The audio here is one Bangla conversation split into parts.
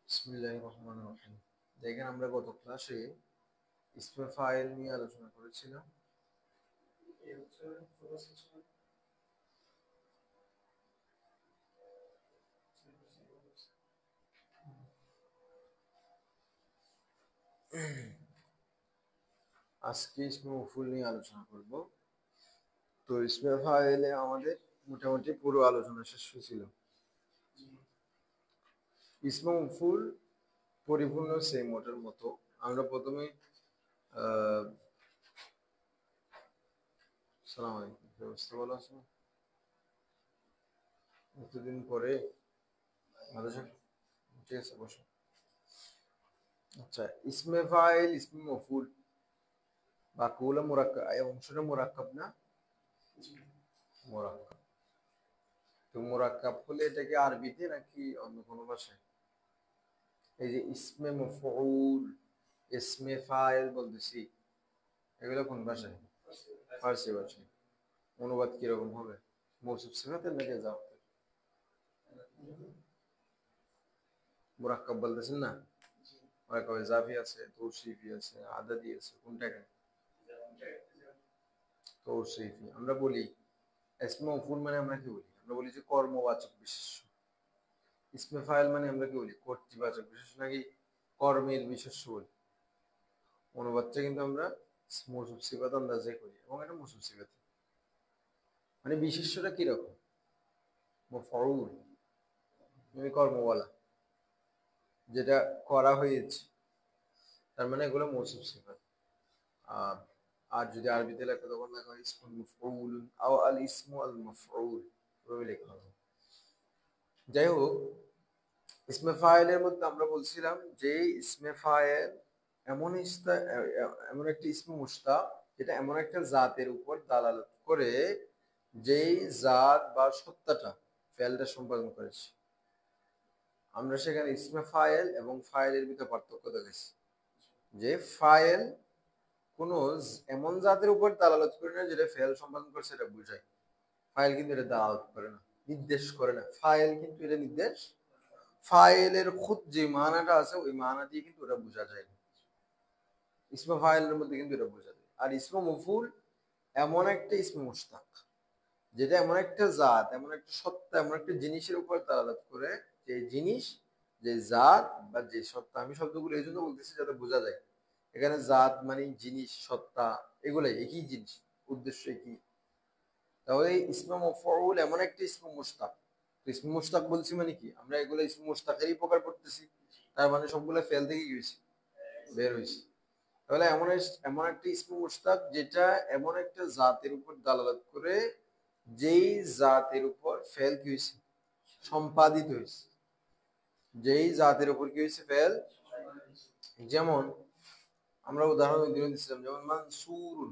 বিসমিল্লাহির রহমানির রহিম। দেখেন আমরা গত ক্লাসে ইসমে ফাইল নিয়ে আলোচনা করেছিলাম। আজকে ইসমে মফউল নিয়ে আলোচনা করব। তো ইসমে ফাইলে আমাদের মোটামুটি পুরো আলোচনা শেষ হয়েছিল। ইসমে মফউল পরিপূর্ণ সেম ওটার মতো। আমরা প্রথমে সালাম আলাইকুম, ব্যবস্থা ভালো আছে? এতদিন পরে ভালো আছেন? ঠিক আছে, বসো। আচ্ছা, ইসমে ফাইল ইসমে মফউল বাক্যগুলো মুরাক্কাব, এই অংশটা মুরাক্কাব না? মুরাক্কাব। তো মুরাক্কাব হলে এটা কি আরবিতে নাকি অন্য কোনো ভাষায়? এই যে ইসমে মফউল, ইসমে ফাইল বলতেছি, এগুলো কোন ভাষায়? ফার্সি ভাষায়। অনুবাদ কিরকম হবে? মৌসুফ সিফাতের নাকি জাফতের? মুরাক্কাব বলতেছেন না? মুরাক্কাবে জাফি আছে, তৌসিফি আছে, আদাদি আছে, কোনটাকে? তৌসিফি। আমরা বলি ইসমে মফউল মানে আমরা কি বলি? আমরা বলি যে কর্মবাচক বিশেষ্য। ইসমে ফাইল মানে আমরা কি বলি? কর্তৃবাচক বিশেষ্য নাকি কর্মের বিশেষ্য বলি। অনুবাদটা কিন্তু আমরা মৌসুফ সিফাত আন্দাজে করি, এবং এটা মৌসুফ সিফাত। মানে বিশেষ্যটা কিরকম? মফউল মানে কর্মওয়ালা, যেটা করা হয়েছে, তার মানে এগুলো মৌসুফ সিফাত। আর আর যদি আরবিতে লেখা তখন লেখা হয় ইসমুল মফউল আও আল ইসমু আল মফউল, এভাবে লেখা হবে। যাই হোক, ইসমে ফাইলের মধ্যে আমরা বলছিলাম যে ইসমে ফাইল এমন একটি ইসমে মুশতাক, যেটা এমন একটা জাতের উপর দালালত করে যেই জাত বা সত্তাটা ফেলটা সম্পাদন করেছে। আমরা সেখানে ইসমে ফাইল এবং ফাইলের ভিতরে পার্থক্য দেখেছি যে ফাইল কোন এমন জাতের উপর দালালত করে না যেটা ফেল সম্পাদন করছে, এটা বোঝায়। ফাইল কিন্তু এটা দালালত করে না, নির্দেশ করে না। ফাইল কিন্তু এটা নির্দেশ, ফাইলের খুদ যে মানাটা আছে ওই মানা দিয়ে কিন্তু ওটা বোঝা যায় না। ইসমে ফাইলের মধ্যে কিন্তু এটা বোঝা যায়। আর ইসমে মফউল এমন একটা ইসমে মুশতাক, যেটা এমন একটা জাত, এমন একটা সত্তা, এমন একটা জিনিসের উপর দালালত করে, যে জিনিস, যে জাত বা যে সত্তা, আমি শব্দগুলো এই জন্য বলতেছি যাতে বোঝা যায়। এখানে জাত মানে জিনিস, সত্তা, এগুলাই একই জিনিস, উদ্দেশ্য একই। তাহলে ইসমে মফউল এমন একটা ইসমে মুশতাক। ইসমে মুশতাক বলছি মানে কি, আমরা এগুলো ইসমে মুশতাকেরই প্রকার করতেছি, তার মানে সবগুলো ফেল থেকে গেছে, বের হয়েছে। তাহলে এমন একটা ইসমে মুশতাক যেটা এমন একটা জাতের উপর দালালত করে, যেই জাতের উপর ফেল কি হয়েছে? সম্পাদিত হয়েছে। যেই জাতের উপর কি হয়েছে? ফেল। যেমন আমরা উদাহরণ দিচ্ছিলাম, যেমন মানসুরুন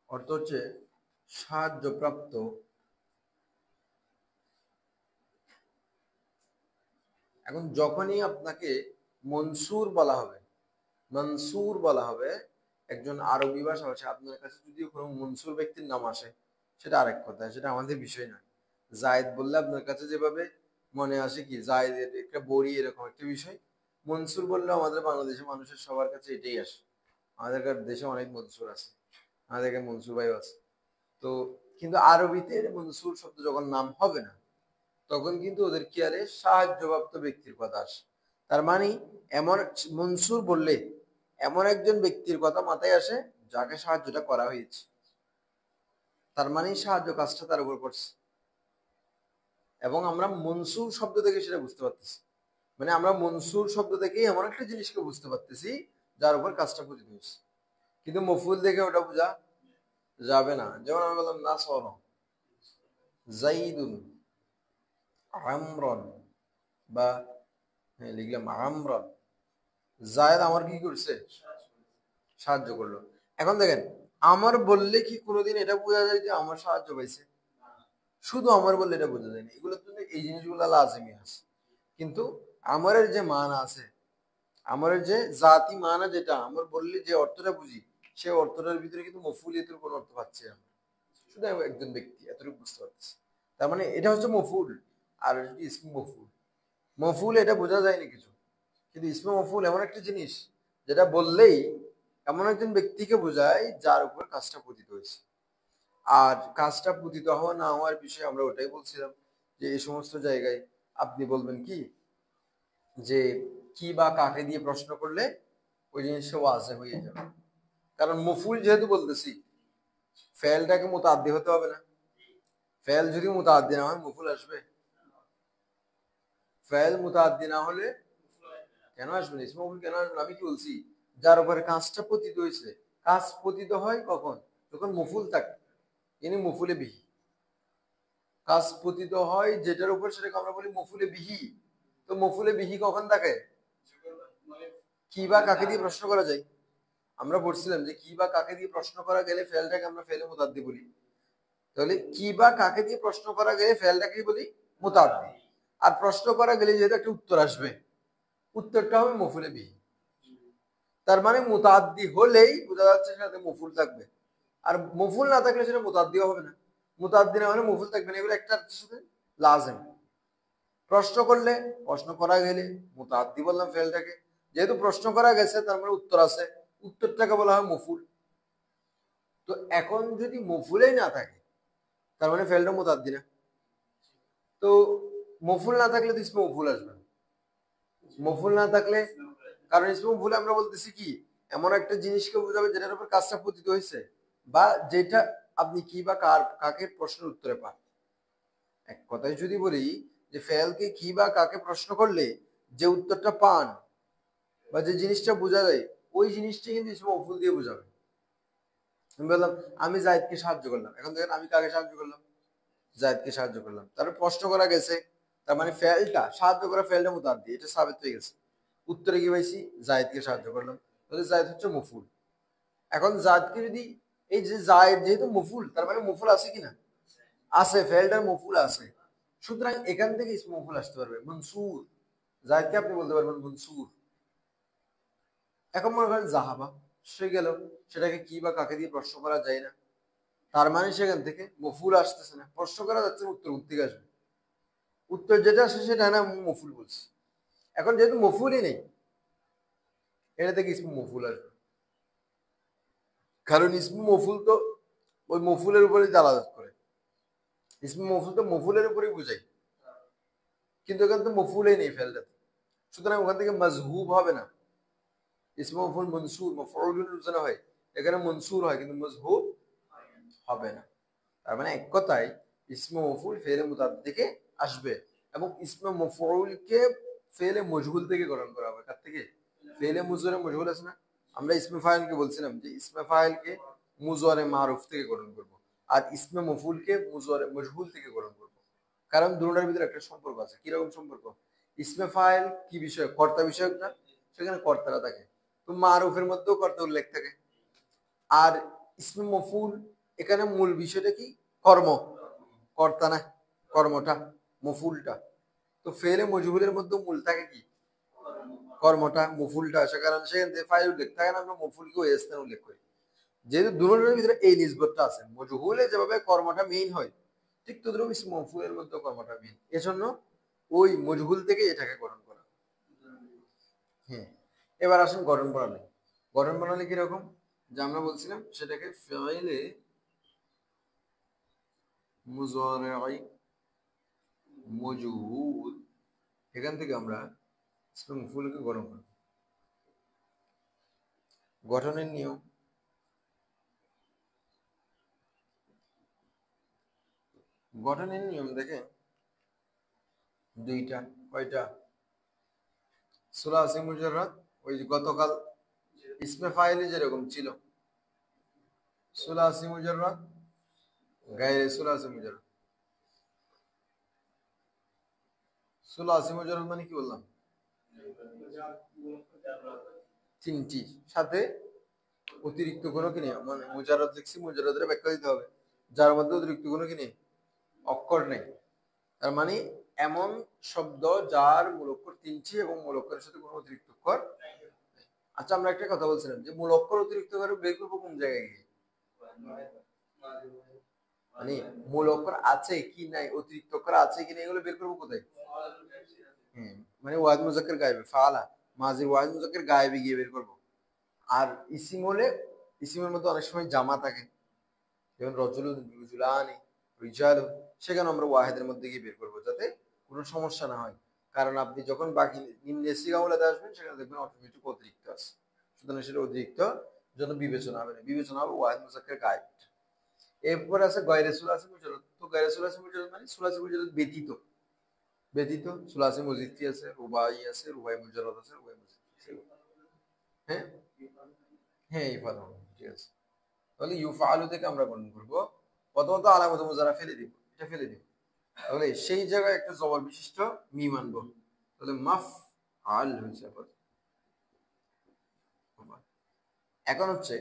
অর্থ হচ্ছে সাহায্যপ্রাপ্ত। এখন যখনই আপনাকে মনসুর বলা হবে, মনসুর বলা হবে, একজন আরবি ভাষা আছে, আপনার কাছে যদি কোনো মনসুর ব্যক্তির নাম আসে, সেটা আরেক কথা, সেটা আমাদের বিষয় না। জায়েদ বললে আপনার কাছে যেভাবে মনে আসে কি জায়েদের একটা বড়ি, এরকম একটা বিষয়। মনসুর বললে আমাদের বাংলাদেশের মানুষের সবার কাছে এটাই আসে। আমাদের দেশে অনেক মনসুর আছে, আমাদের মনসুর ভাই আছে। তো কিন্তু আরবিতে মনসুর শব্দ যখন নাম হবে না, তখন কিন্তু ওদের কি আরে সাহায্যপ্রাপ্ত ব্যক্তির কথা আসে। তার মানে এমন মনসুর বললে এমন একজন ব্যক্তির কথা মাথায় আসে যাকে সাহায্যটা করা হয়েছে, তার মানে সাহায্য কাজটা তার উপর পড়ছে। এবং আমরা মনসুর শব্দ থেকে সেটা বুঝতে পারতেছি, মানে আমরা মনসুর শব্দ থেকেই এমন একটা জিনিসকে বুঝতে পারতেছি যার উপর কাজটা পতিত হয়েছে। কিন্তু মফুল দেখে ওটা বোঝা যাবে না। যেমন আমি বললাম নাসর জাইদুন আমরন, বা লিখলাম আমরন, জায়েদ আমার কি করছে? সাহায্য করলো। এখন দেখেন, আমার বললে কি কোনোদিন এটা বোঝা যায় যে আমার সাহায্য পাইছে? শুধু আমার বললে এটা বোঝা যায় না, এগুলোর জন্য এই জিনিসগুলো লাজিমি আছে। কিন্তু আমারের যে মান আছে, আমারের যে জাতি মানা, যেটা আমার বললে যে অর্থটা বুঝি, সে অর্থটার ভিতরে কিন্তু মফুলিয়তের কোন অর্থ পাচ্ছি আমরা, শুধু একজন ব্যক্তি এতটুকু বুঝতে পারতেছি। তার মানে এটা হচ্ছে মফুল, আর ইসমে মফুল। মফুল এটা বোঝা যায়নি কিছু, কিন্তু ইসমে মফুল এমন একটা জিনিস যেটা বললেই এমন একজন ব্যক্তিকে বোঝায় যার উপর কাজটা পতিত হয়েছে। আর কাজটা পতিত হওয়া না হওয়ার বিষয়ে আমরা ওটাই বলছিলাম যে এই সমস্ত জায়গায় আপনি বলবেন কি যে কি বা কাকে দিয়ে প্রশ্ন করলে ওই জিনিসটা ওয়াজে হয়ে যাবে। কারণ মফুল যেহেতু বলতেছি, ফেলটাকে মুতাআদ্দি হতে হবে না? ফেল যদি মুতাআদ্দি না হয় মফুল আসবে? ফেল মুতাআদ্দি না হলে কেন আসবে না? ইসমে মফুল কেন আসবে না? আমি কি বলছি, যার উপরে কাজটা পতিত হয়েছে, কাজ পতিত হয় কখন? যখন মফুল থাকে, ইনি মফুলে বিহি। কাজ পতিত হয় যেটার উপর, সেটাকে আমরা বলি মফুলে বিহি। তো মফুলে বিহি কখন থাকে? কি বা কাকে দিয়ে প্রশ্ন করা যায়? আমরা বলছিলাম যে কি বা কাকে দিয়ে প্রশ্ন করা গেলে ফেলটাকে আমরা ফেলে মুতাদ্দি বলি। তাহলে কি বা কাকে দিয়ে প্রশ্ন করা গেলে ফেলটাকে বলি মুতাদ্দি। আর প্রশ্ন করা গেলে যেহেতু একটা উত্তর আসবে, উত্তরটা হবে মফুলে বিহি। তার মানে মুতাদ্দি হলেই বোঝা যাচ্ছে সাথে মফুল থাকবে। আর মফুল না থাকলে সেটা মুতাদ্দিও হবে না। মুতাদ্দি না হলে মফুল থাকবে না। এগুলো একটা সাথে লাজেম। প্রশ্ন করলে, প্রশ্ন করা গেলে মুতাআদ্দি বললাম ফেলটাকে। যেহেতু প্রশ্ন করা গেছে তার মানে উত্তর আছে, উত্তরটাকে বলা হয় মফুল। তো এখন যদি মফুলেই না থাকে তার মানে ফেলটা মুতাআদ্দি না। তো মফুল না থাকলে তো ইসমে মফুল আসবে। মফুল না থাকলে, কারণ ইসমে মফুল আমরা বলতেছি কি এমন একটা জিনিসকে বোঝাবে যেটার উপর কাজটা পতিত হয়েছে, বা যেটা আপনি কি বা কাকে প্রশ্নের উত্তরে পান। এক কথায় যদি বলি যে ফেলকে কি বা কাকে প্রশ্ন করলে যে উত্তরটা পান বা যে জিনিসটা বোঝা যায়, ওই জিনিসটা কিন্তু ইসমে মফুল দিয়ে বোঝাবে। আমি বললাম আমি জায়েদকে সাহায্য করলাম, এখন দেখেন আমি কাকে সাহায্য করলাম? জায়েদকে সাহায্য করলাম। তারপরে প্রশ্ন করা গেছে, তার মানে ফেলটা সাহায্য করা, ফেলটা মুতাআদ্দি, এটা সাবিত হয়ে গেছে। উত্তরে কি পাইছি? জায়েদকে সাহায্য করলাম, তাহলে জায়েদ হচ্ছে মফুল। এখন জায়েদকে যদি, এই যে জায়েদ যেহেতু মফুল, তার মানে মফুল আছে কিনা? আছে, ফেলটার মফুল আছে। সুতরাং এখান থেকে ইসমে মফুল আসতে পারবে মনসুর। জায়েদকে আপনি বলতে পারবেন মনসুর। এখন মনে করেন জাহাবা, সে গেল, সেটাকে কি বা কাকে দিয়ে প্রশ্ন করা যায় না, তার মানে সেখান থেকে মফুল আসতেছে না। প্রশ্ন করা যাচ্ছে, উত্তর থেকে আসবে, উত্তর যেটা আসে সেটা না মফুল বলছে। এখন যেহেতু মফুলই নেই, এটা থেকে ইসমে মফুল আসবে। কারণ ইসমে মফুল তো ওই মফুলের উপরে দালালত করে। ইসমে মফুল তো মফুলের উপরেই বোঝাই, কিন্তু এখানে তো মফুলই নেই ফেলটাতে। সুতরাং ওখান থেকে মাজহুব হবে না। ইসমে মফুল মনসুর, মফউলুন রুজানা হয়, এখানে মনসুর হয় কিন্তু মাজহুব হবে না। তার মানে এক কথায় ইসমে মফউল ফেলে মুতাআদ্দি থেকে আসবে, এবং ইসমে মফউলকে ফেলে মজহুল থেকে গঠন করা হবে। কার থেকে? ফেলে মুজরে মজহুল আছে না, আমরা ইসমে ফাইলকে বলছিলাম যে ইসমে ফাইলকে মুজরে মারুফ থেকে গঠন করব, আর ইসমে মফউলকে মুজরে মজহুল থেকে গঠন করব। কারণ দুটোর ভিতরে একটা সম্পর্ক আছে। কিরকম সম্পর্ক? ইসমে ফাইল কি বিষয়? কর্তা বিষয়ক না, সেখানে কর্তারা থাকে। তো মারুফের মধ্যেও কর্তা উল্লেখ থাকে। আর ইসমে মফউল, এখানে মূল বিষয়টা কি? কর্ম। কর্তা না, কর্মটা, মফুলটা। তো ফেলে মজহুলের মধ্যে মূল থাকে কি? কর্মটা, মফুলটা আসে। কারণ সেখান থেকে ফাইল উল্লেখ থাকে না, আমরা মফুলকে ওই স্থানে উল্লেখ করি। যেহেতু দুটোর ভিতরে এই নিসবতটা আছে, মজহুলে যেভাবে কর্মটা মেইন হয়, ঠিক তদ্রুপ ইসমে মফউলের মধ্যে কর্মটা মেইন। এজন্য ওই মজহুল থেকে এটাকে গঠন করা। হ্যাঁ, এবার আসুন গঠন প্রণালী। গঠন প্রণালী কিরকম যে আমরা বলছিলাম, সেটাকে ফেলে মুজারিই মজহুল, এখান থেকে আমরা ইসমে মফউলকে গঠন করব। গঠনের নিয়ম, গঠনের নিয়ম দেখেন দুইটা। কয়টা? সুলাসি মুজাররাদ, ওই যে গতকাল ইসমে ফাইলে যেরকম ছিল, সুলাসি মুজাররাদ, গায়রে সুলাসি মুজাররাদ। সুলাসি মুজাররাদ মানে কি বললাম? তিনটি, সাথে অতিরিক্ত কোনো কি নেই। মানে মুজাররাদ লিখছি, মুজাররাদের ব্যাখ্যা দিতে হবে, যার মধ্যে অতিরিক্ত কোনো কি নেই, অক্ষর নেই। তার মানে এমন শব্দ যার মূল অক্ষর তিনটি এবং মূল অক্ষরের সাথে কোনো অতিরিক্ত অক্ষর। আচ্ছা, আমরা একটা কথা বলছিলাম যে মূল অক্ষর অতিরিক্ত অক্ষর বের করবো কোন জায়গায় গিয়ে? মানে মূল অক্ষর আছে কি নাই, অতিরিক্ত অক্ষর আছে কি নাই, এগুলো বের করবো কোথায়? হ্যাঁ, মানে ওয়াহিদ মুজাক্কার গায়েবে, ফাআলা মাজির ওয়াহিদ মুজাক্কার গায়েবে গিয়ে বের করব। আর ইসিম হলে ইসিমের মধ্যে অনেক সময় জামা থাকে, যেমন রজুলুন, রুজুলানি, রিজালুন, সেখানে আমরা ওয়াহিদের মধ্যে গিয়ে বের করবো যাতে কোনো সমস্যা না হয়। কারণ আপনি যখন বাকি নিম্নে সিগামূলাতে আসবেন সেখানে দেখবেন অটোমেটিক অতিরিক্ত আছে, সুতরাং সেটা অতিরিক্ত জন্য বিবেচনা হবে না, বিবেচনা হবে ওয়াহিদ মুজাক্কার গায়েব। এরপর আছে গয়রে সুলাসি মুজাররদ। তো গয়রে সুলাসি মুজাররদ মানে সুলাসি মুজাররদ ব্যতীত, ব্যতীত সুলাসি মুজিদ্দি আছে, রুবাই আছে, রুবাই মুজাররদ আছে, রুবাই মুজিদ্দি আছে। হ্যাঁ হ্যাঁ, ইফাদা, ঠিক আছে। তাহলে ইউফআলু থেকে আমরা গণনা করব, প্রথমত আলামত মুজারা ফেলে দিব, এটা ফেলে দিব। তাহলে সেই জায়গায় একটা জবর বিশিষ্ট মিম আনবো, তাহলে মাফ আল হয়েছে। এখন হচ্ছে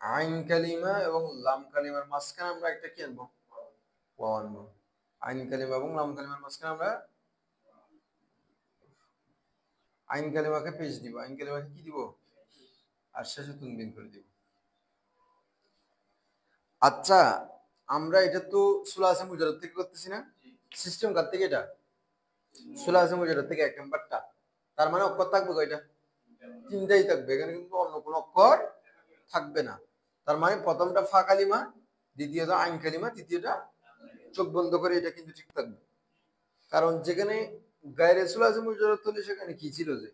আইন কালিমা এবং লাম কালিমার মাঝখানে আমরা একটা কি আনবো, ওয়াও আনবো। আইন কালিমা এবং লাম কালিমার মাঝখানে আমরা আইন কালিমাকে পেশ দিব, আইন কালিমাকে কি দিব, আর শেষে তুনবিন করে দিব। আচ্ছা, আমরা এটা তো সুলাসে মুজাররদ থেকে করতেছি না, সিস্টেম কার থেকে, এটা সুলাসে মুজাররদ থেকে, এক নাম্বারটা। তার মানে অক্ষর থাকবে কয়টা, তিনটাই থাকবে, এখানে কিন্তু অন্য কোনো অক্ষর থাকবে না। তার মানে প্রথমটা ফা কালিমা, দ্বিতীয়টা আইন কালিমা, তৃতীয়টা চোখ বন্ধ করে, এটা কিন্তু ঠিক থাকবে। কারণ যেখানে গায়রে সুলাসে মুজাররদ হলে সেখানে কি ছিল, যে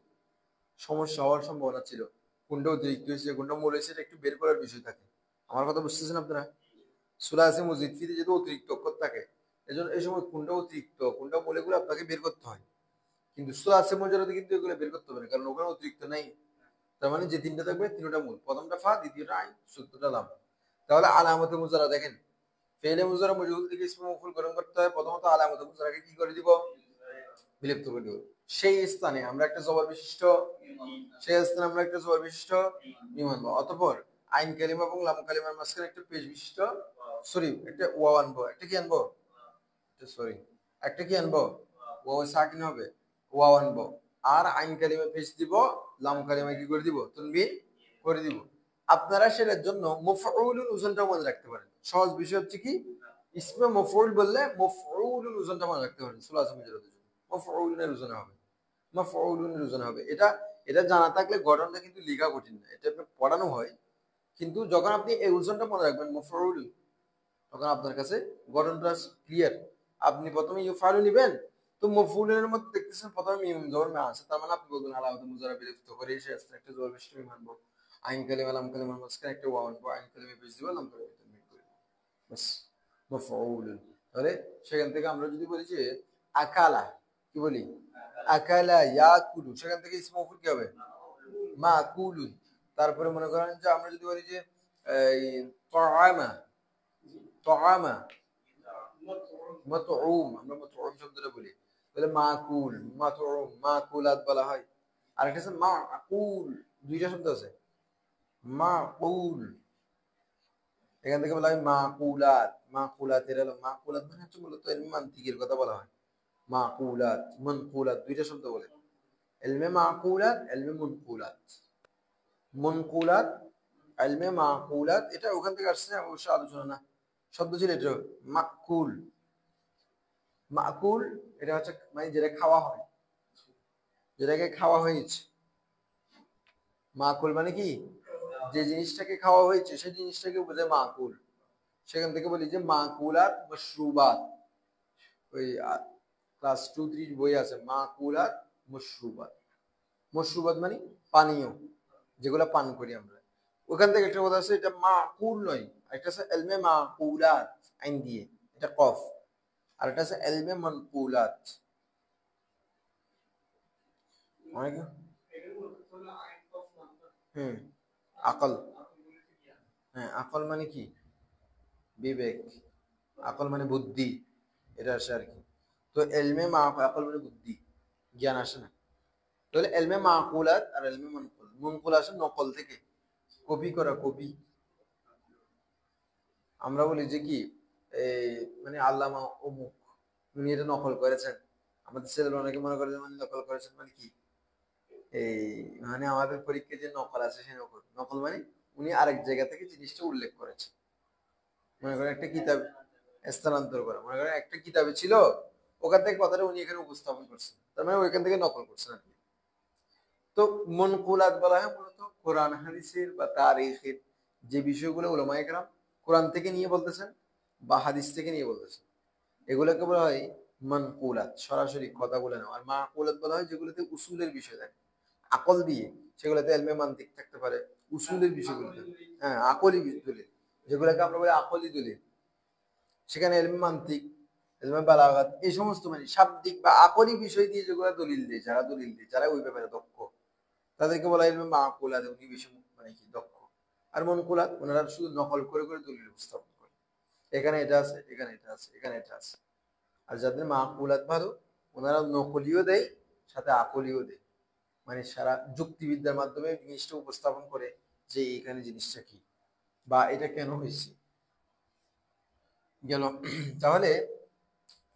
সমস্যা হওয়ার সম্ভাবনা ছিল, কোনটা অতিরিক্ত হয়েছে কোনটা মূল হয়েছে, এটা একটু বের করার বিষয় থাকে। আমার কথা বুঝতেছেন আপনারা? সুলাসে মুজিদ্দিতে যেহেতু অতিরিক্ত অক্ষর থাকে, এজন্য এই সময় কোনটা অতিরিক্ত কোনটা মূল এগুলো আপনাকে বের করতে হয়। কিন্তু সুলাসে মুজাররদে কিন্তু এগুলো বের করতে হবে না, কারণ ওখানে অতিরিক্ত নাই। তার মানে যে তিনটা থাকবে তিনটা মূল, প্রথমটা ফা, দ্বিতীয়টা আইন, চতুর্থটা লাম। তাহলে আলামতে মুজারা দেখেন, ফেলে মুজারা মজহুল থেকে ইসমে মফউল গঠন করতে হয়, প্রথমত আলামতে মুজারাকে কি করে দিব, বিলুপ্ত করে দিব। সেই স্থানে আমরা একটা জবর বিশিষ্ট, সেই স্থানে আমরা একটা জবর বিশিষ্ট মিম আনবো। অতঃপর আইন কালিমা এবং লাম কালিমার মাঝখানে একটা পেশ বিশিষ্ট, সরি একটা ওয়াও আনবো, একটা কি আনবো, সরি একটা কি আনবো, ওয়াও সাকিন হবে, ওয়াও আনবো। আর আইন কালিমা পেশ দিব, লাম কালিমা কি করে দিব, তানবিন করে দিব। আপনারা সেটার জন্য মাফউলুল ওজনটা মনে রাখতে পারেন। সহজ বিষয় হচ্ছে কি, ইসমে মাফউল বললে মাফউলুল ওজনটা মনে রাখতে পারেন। সুলাসে মুজাররদের জন্য মাফউলুনের ওজন হবে, মাফউলুনের ওজন হবে। এটা এটা জানা থাকলে গঠনটা কিন্তু লেখা কঠিন না, এটা পড়ানো হয়। কিন্তু যখন আপনি এই ওজনটা মনে রাখবেন মাফউল, তখন আপনার কাছে গঠনটা ক্লিয়ার। আপনি প্রথমে ইউফআলু নেবেন, তো মাফউলের মধ্যে দেখতেছেন প্রথমে মিম জবর মে আছে, তার মানে আপনি বলবেন আলামতে মুজারা বিলুপ্ত করে এসে আসছে একটা জবর বিশিষ্ট মিম আনবো, আইন কালিমা লাম কালিমার মাঝখানে একটা ওয়াও আনবো, আইন কালিমা পেশ দিব, লাম কালিমা তানবিন করে দিব, বাস মাফউল। তাহলে সেখান থেকে আমরা যদি বলি যে আকালা, কি বলি, আকালা ইয়াকুলু, সেখান থেকে ইসমে মাফউল কি হবে, মাকুলুন। তারপরে মনে করেন যে আমরা যদি বলি যে এই তাআমা, তাআমা মাতউম, আমরা মাতউম শব্দটা বলি, তাহলে মাকুল, মাতউম, মাকুলাত বলা হয়। আর একটা আছে মাকুল, দুইটা শব্দ আছে, মাকুল, এখান থেকে বলা হয় মাকুলাত, মাকুলাত। এর হলো মাকুলাত মানে হচ্ছে মূলত ইলমে মানতিকের কথা বলা হয়, মাকুলাত মানকুলাত দুইটা শব্দ বলে, ইলমে মাকুলাত, ইলমে মুনকুলাত। মুনকুলাত, ইলমে মাকুলাত, এটা ওখান থেকে আসছে, অবশ্য আলোচনা না, শব্দ ছিল এটা মাকুল। মাকুল এটা হচ্ছে মানে যেটা খাওয়া হয়, যেটাকে খাওয়া হয়েছে। মাকুল মানে কি, যে জিনিসটাকে খাওয়া হয়েছে সেই জিনিসটাকে বোঝায় মাকুল। সেখান থেকে বলি যে মাকুলাত মশরুবাত, ওই ক্লাস 2-3 বই আছে, মাকুলাত মশরুবাত। মশরুবাত মানে পানীয়, যেগুলো পান করি আমরা। ওখান থেকে একটা কথা আছে, এটা মাকুল নয়, একটা আছে ইলমে মাকুলাত আইন দিয়ে, এটা কফ। আর এটা আছে ইলমে মানকুলাত। হুম, আকল, হ্যাঁ আকল মানে কি, বিবেক, আকল মানে বুদ্ধি, এটা আসে আর কি। তো এলমে মা, আকল মানে বুদ্ধি, জ্ঞান আসে না। তাহলে এলমে মাকুলাত আর এলমে মুনকুল, মুনকুল আসে নকল থেকে, কপি করা, কপি। আমরা বলি যে কি, এই মানে আল্লামা অমুক উনি এটা নকল করেছেন, আমাদের ছেলেরা অনেকে মনে করে যে মানে নকল করেছেন মানে কি, এই মানে আমাদের পরীক্ষায় যে নকল আছে সেই নকল, নকল মানে উনি আরেক জায়গা থেকে জিনিসটা উল্লেখ করেছেন। মনে করেন একটা কিতাব স্থানান্তর করা, মনে করেন একটা কিতাবে ছিল, ওখান থেকে কথাটা উনি এখানে উপস্থাপন করছেন, তার মানে ওইখান থেকে নকল করছেন আর কি। তো মনকুলাত বলা হয় মূলত কোরআন হাদিসের বা তারিখের যে বিষয়গুলো উলামায়ে কেরাম কোরআন থেকে নিয়ে বলতেছেন বা হাদিস থেকে নিয়ে বলতেছেন, এগুলোকে বলা হয় মনকুলাত, সরাসরি কথাগুলো নেওয়া। আর মাকুলাত বলা হয় যেগুলোতে উসুলের বিষয় থাকে, আকল দিয়ে, সেগুলোতে এলমে মান্তিক থাকতে পারে, উসুলের বিষয়গুলো, হ্যাঁ আকলি দলিল, যেগুলোকে আমরা বলি আকলি দলিল, সেখানে এলমে মান্তিক, এলমে বালাগাত, এই সমস্ত মানে শাব্দিক বা আকলি বিষয় দিয়ে যেগুলো দলিল দেয়, যারা ওই ব্যাপারে দক্ষ, তাদেরকে বলা হয় ইলমে মাকুলাত, উনি বেশি মানে কি দক্ষ। আর মনকুলাত ওনারা শুধু নকল করে করে দলিল উপস্থাপন করে, এখানে এটা আছে, এখানে এটা আছে, এখানে এটা আছে। আর যাদের মাকুলাত ভালো, ওনারা নকলিও দেয় সাথে আকলিও দেয়, মানে সারা যুক্তিবিদ্যার মাধ্যমে জিনিসটা উপস্থাপন করে যে এখানে জিনিসটা কি বা এটা কেন হয়েছে গেল। তাহলে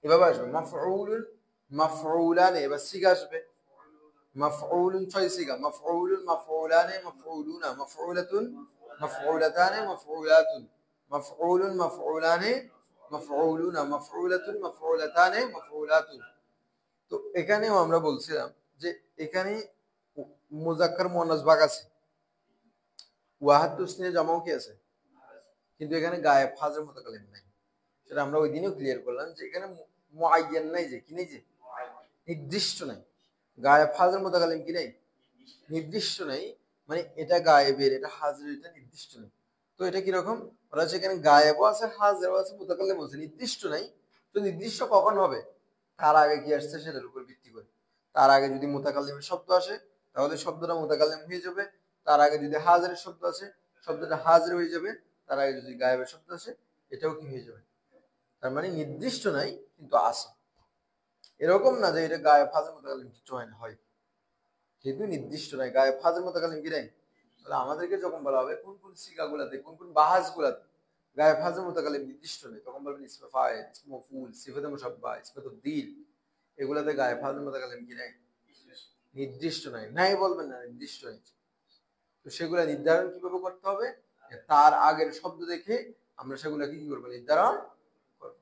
এভাবে আসবে মাফউলুন, মাফউলানে, এবার সিগা আসবে মাফউলুন, ছয় সিগা, মাফউলুন, মাফউলানে, মাফউলুনা, মাফউলাতুন, মাফউলাতানে, মাফউলাতুন, মাফউলুন, মাফউলানে, মাফউলুনা, মাফউলাতুন, মাফউলাতানে, মাফউলাতুন। তো এখানেও আমরা বলছিলাম যে এখানে মুজাক্কার মুয়ান্নাস ভাগ আছে, ওয়াহাদ তাসনিয়া জামাও কি আছে, কিন্তু এখানে গায়েব হাজের মুতাকাল্লিম নাই। সেটা আমরা ওই দিনও ক্লিয়ার করলাম যে এখানে মুআয়্যান নাই, যে কি নেই, যে নির্দিষ্ট নাই। গায়েব হাজের মুতাকাল্লিম কি নেই, নির্দিষ্ট নাই, মানে এটা গায়েবের, এটা হাজির, এটা নির্দিষ্ট নেই। তো এটা কিরকম, ওরা হচ্ছে এখানে গায়েবও আছে, হাজিরও আছে, মুতাকাল্লিম আছে, নির্দিষ্ট নাই। তো নির্দিষ্ট কখন হবে, তার আগে কি আসছে সেটার উপর ভিত্তি করে। তার আগে যদি মুতাকাল্লিমের শব্দ আসে তাহলে শব্দটা মুতাকাল্লিম হয়ে যাবে, তার আগে যদি হাজিরের শব্দ আসে শব্দটা হাজির হয়ে যাবে, তার আগে যদি গায়েবের শব্দ আসে এটাও কি হয়ে যাবে। তার মানে নির্দিষ্ট নাই কিন্তু আছে, এরকম না যে এটা গায়েব হাজির মুতাকাল্লিম কিছু হয় না, হয়, কিন্তু নির্দিষ্ট নাই, গায়েব হাজির মুতাকাল্লিম কি নাই। তাহলে আমাদেরকে যখন বলা হবে কোন কোন সিগাগুলাতে, কোন কোন বাহাজ গুলাতে গায়েব হাজির মুতাকাল্লিম নির্দিষ্ট নেই, তখন বলবেন ইসমে ফাইল, ইসমে মফউল, সিফাতে মুশাব্বাহ, ইসমে তাফদীল, এগুলাতে গায়েব হাজির মুতাকাল্লিম কি নাই, নির্দিষ্ট নাই, নাই বলবেন না, নির্দিষ্ট নেই। তো সেগুলা নির্ধারণ কিভাবে করতে হবে, তার আগের শব্দ দেখে আমরা সেগুলাকে কি করবো, নির্ধারণ করবো।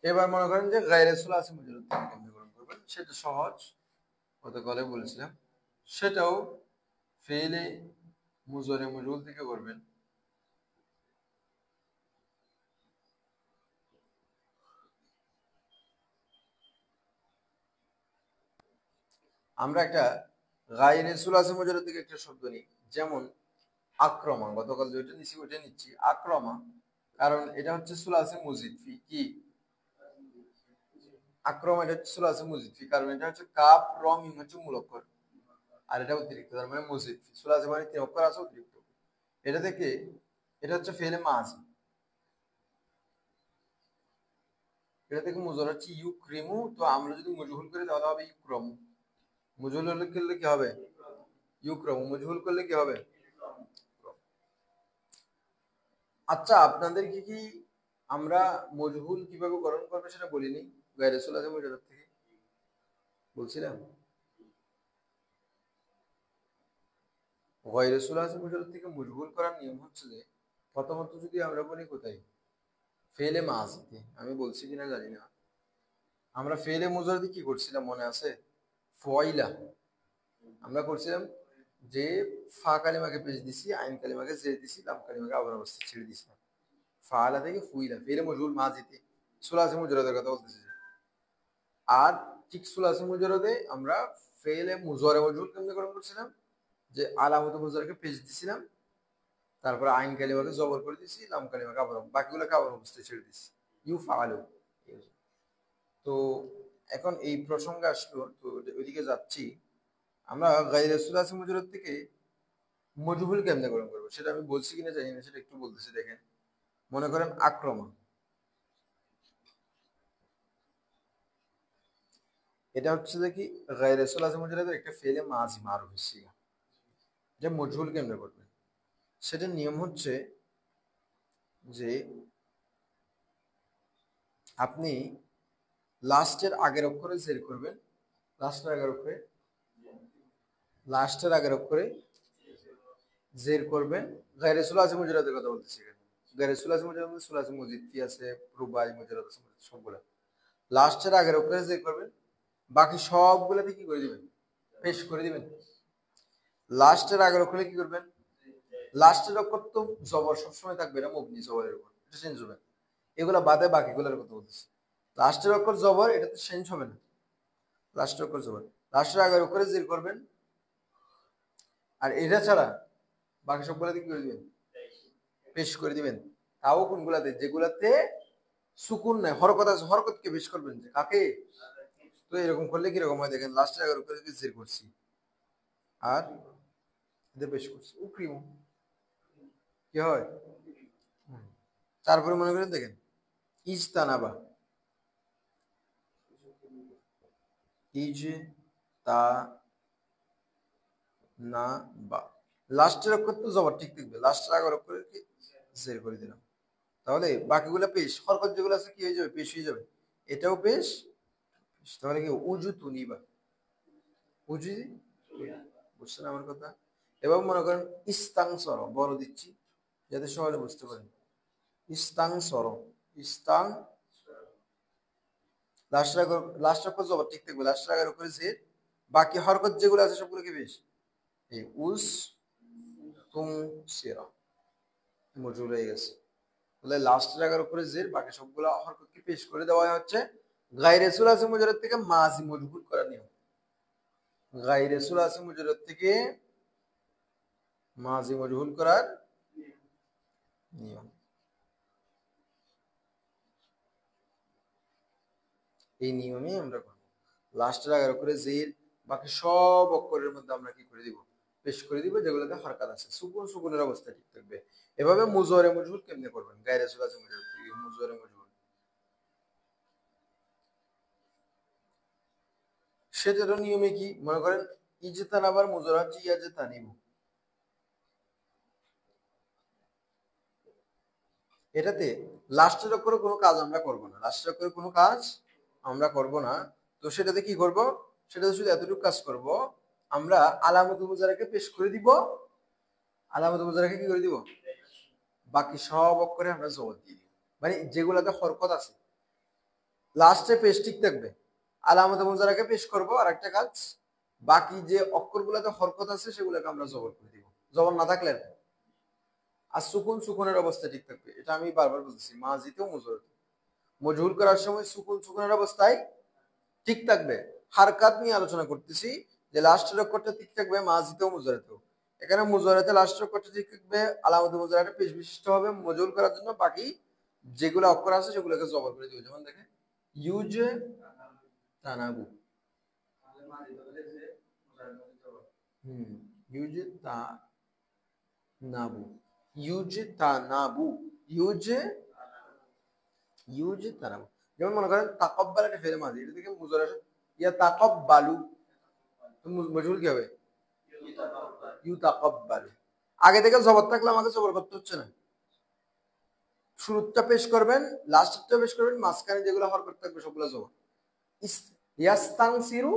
এবার মনে করেন যে গায়রে সুলাসি মুজাররদ কেমনে গ্রহণ করবেন, সেটা সহজ, গতকালে বলেছিলাম। সেটাও ফেলে মুজরে মজুল থেকে করবেন। আমরা একটা গায়রে সুলাসি মুজাররদ থেকে একটা শব্দ নিই, যেমন আক্রমা, গতকাল যেটা নিচ্ছি ওইটা নিচ্ছি, আক্রমা, কারণ এটা হচ্ছে সুলাসি মুজিদ ফি, কি আক্রমা, এটা হচ্ছে সুলাসি মুজিদ ফি, কারণ এটা হচ্ছে কাপ র মিম হচ্ছে মূল অক্ষর, আর এটা অতিরিক্ত, তার মানে মুজিদ ফি, সুলাসি মানে তিন অক্ষর আছে অতিরিক্ত। এটা থেকে এটা হচ্ছে ফেলে মাজি, এটা থেকে মুজর হচ্ছে ইউক্রিমু, তো আমরা যদি মজহুল করি তাহলে হবে ইউক্রমু, মজহুল হলে করলে কি হবে, ইউক্রমু, মজহুল করলে কি হবে। আচ্ছা আপনাদেরকে কি আমরা মজহুল কিভাবে গ্রহণ করবে সেটা বলিনি, গায়রে সুলাসি মুজাররদ থেকে বলছিলাম। গায়রে সুলাসি মুজাররদ থেকে মজহুল করার নিয়ম হচ্ছে যে প্রথমত যদি আমরা বলি কোথায়, ফেলে মাজিতে, আমি বলছি কিনা জানি না, আমরা ফেলে মুজাররদে কি করছিলাম মনে আছে, ফয়লা আমরা করছিলাম যে ফা কালিমাকে পেশ দিছি, আইন কালিমাকে জের দিছি, লাম কালিমাকে আবার অবস্থায় ছেড়ে দিছিলাম। ফাআলা থেকে ফুইলা, ফেলে মজহুল মাজিতে সুলাসি মুজাররদের কথা বলতেছি। আর ঠিক সুলাসি মুজাররদে আমরা ফেলে মুজারে মজহুল কেমনে গ্রহণ করছিলাম, যে আলামত মুজারকে পেশ দিছিলাম, তারপরে আইন কালিমাকে জবর করে দিছি, লাম কালিমাকে আবার, বাকিগুলোকে আবার অবস্থায় ছেড়ে দিছি, ইউ ফাআলু। তো এখন এই প্রসঙ্গে আসলো, তো ওইদিকে যাচ্ছি। আমরা গায়রে সুলাসি মুজাররদ থেকে মজহুল কেমনে গ্রহণ করবো সেটা আমি বলছি কিনা জানি না, সেটা একটু বলতেছি দেখেন। মনে করেন আক্রমণ, এটা হচ্ছে যে কি গায়রে সুলাসি মুজাররদের একটা ফেলে মাজি মারুফ সিগা, যে মজহুল কেমনে করবে সেটার নিয়ম হচ্ছে যে আপনি লাস্টের আগের অক্ষরে জের করবেন, লাস্টের আগের অক্ষরে, লাস্টের আগের অক্ষরে জের করবেন। গায়রে সুলাসি মুজাররদের কথা বলতেছি এখানে, গায়রে সুলাসি মুজাররদ মধ্যে সুলাসি মজিদ কি আছে, রুবাই মুজাররদ আছে, সবগুলা লাস্টের আগের অক্ষরে যে করবেন বাকি সবগুলাতে কি করে দিবেন, পেশ করে দিবেন। লাস্টের আগের অক্ষরে কি করবেন, লাস্টের অক্ষর তো জবর সবসময় থাকবে, এটা মবনি জবরের উপর, এটা চেঞ্জ হবে। এগুলা বাদে বাকিগুলোর কথা বলতেছি। লাস্টের অক্ষর জবর, এটা তো চেঞ্জ হবে না, লাস্টের অক্ষর জবর। লাস্টের আগের অক্ষরে জের করবেন, আর এটা ছাড়া বাকি সবগুলাতে কি করে দিবেন, পেশ করে দিবেন। তাও কোনগুলাতে, যেগুলাতে সুকুন নাই, হরকত আছে, হরকতকে পেশ করবেন, যে কাকে। তো এরকম করলে কিরকম হয় দেখেন, লাস্টের আগের অক্ষরে জের করছি আর এটা পেশ করছি, উকরিম কি হয়। তারপরে মনে করেন দেখেন ইজতানাবা, ইজ তা না বা, লাস্টের অক্ষর তো জবর ঠিক থাকবে, লাস্টের আগের অক্ষরে কি জের করে দিলাম, তাহলে বাকিগুলো পেশ, হরকত যেগুলো আছে কি হয়ে যাবে, পেশ হয়ে যাবে। এটাও পেশ, তাহলে কি উজু তুনিবা, উজু, বুঝছেন আমার কথা। এবার মনে করেন ইস্তাংসর, বড় দিচ্ছি যাতে সহজে বুঝতে পারেন। ইস্তাংসর, ইস্তাং, লাস্ট অক্ষর জবর ঠিক থাকবে, লাস্টের আগের অক্ষরে জের, বাকি হরকত যেগুলো আছে সবগুলো কি পেশ, এই উস তুম সিরা মজুর হয়ে গেছে। তাহলে লাস্টের আগের উপরে জের, বাকি সবগুলো হরকতকে পেশ করে দেওয়া হচ্ছে। গায়রে সুলাসি মুজাররদ থেকে মাজি মজহুর করার নিয়ম, গায়রে সুলাসি মুজাররদ থেকে মাজি মজহুর করার নিয়ম। এই নিয়মে আমরা করব, লাস্টের আগের উপরে জের, বাকি সব অক্ষরের মধ্যে আমরা কি করে দিব, পেশ করে দিব, যেগুলোতে হরকত আছে, সুকুন সুকুনের অবস্থা ঠিক থাকবে। এভাবে মুজরে মজহুর কেমনে করবেন, গায়রে সুলাসি মুজাররদ থেকে মুজরে মজহুর, সেটারও নিয়মে কি মনে করেন, ইজতানাবার মুজরা হচ্ছে ইয়াজতানিবু, এটাতে লাস্টের অক্ষরে কোনো কাজ আমরা করব না, লাস্টের অক্ষরে কোনো কাজ আমরা করব না। তো সেটাতে কি করব, সেটাতে শুধু এতটুকু কাজ করব, আমরা আলামত মুজারাকে পেশ করে দিব, আলামত মুজারাকে কি করে দিব, বাকি সব অক্ষরে আমরা জবর দিয়ে দিব, মানে যেগুলোতে হরকত আছে লাস্টে পেশ ঠিক থাকবে, আলামত মুজারাকে পেশ করব। আর একটা কাজ, বাকি যে অক্ষরগুলোতে হরকত আছে সেগুলোকে আমরা জবর করে দিব, জবর না থাকলে না। আর সুকুন সুকুনের অবস্থা ঠিক থাকবে, এটা আমি বারবার বলতেছি, মাজিতেও মুজরাতে মজহুর করার সময় সুকুন সুকুনের অবস্থায় ঠিক থাকবে। হারকাত নিয়ে আলোচনা করতেছি, যে লাস্টের অক্ষরটা ঠিক থাকবে মাজিতেও মুজরাতেও। এখানে মুজরাতে লাস্টের অক্ষরটা ঠিক থাকবে, আলামত মুজরাতে পেশ বিশিষ্ট হবে মজহুর করার জন্য, বাকি যেগুলো অক্ষর আছে সেগুলোকে জবর করে দিবে। যেমন দেখেন ইউজ তানাবু, ইউজ তা নাবু, ইউজ তা নাবু, ইউজ, ইউজ তানাবু। যেমন মনে করেন তাকাব্বাল, একটা ফেলে মাঝি, এটা থেকে মুজরা ইয়া তাকাব্বালু, তো মজহুর কি হবে, ইউ তাকাব্বালু। আগে থেকে জবর থাকলে আমাকে জবর করতে হচ্ছে না, শুরুটা পেশ করবেন, লাস্টটা পেশ করবেন, মাঝখানে যেগুলো হরকত থাকবে সবগুলো জবর। ইয়াস্তানসিরু,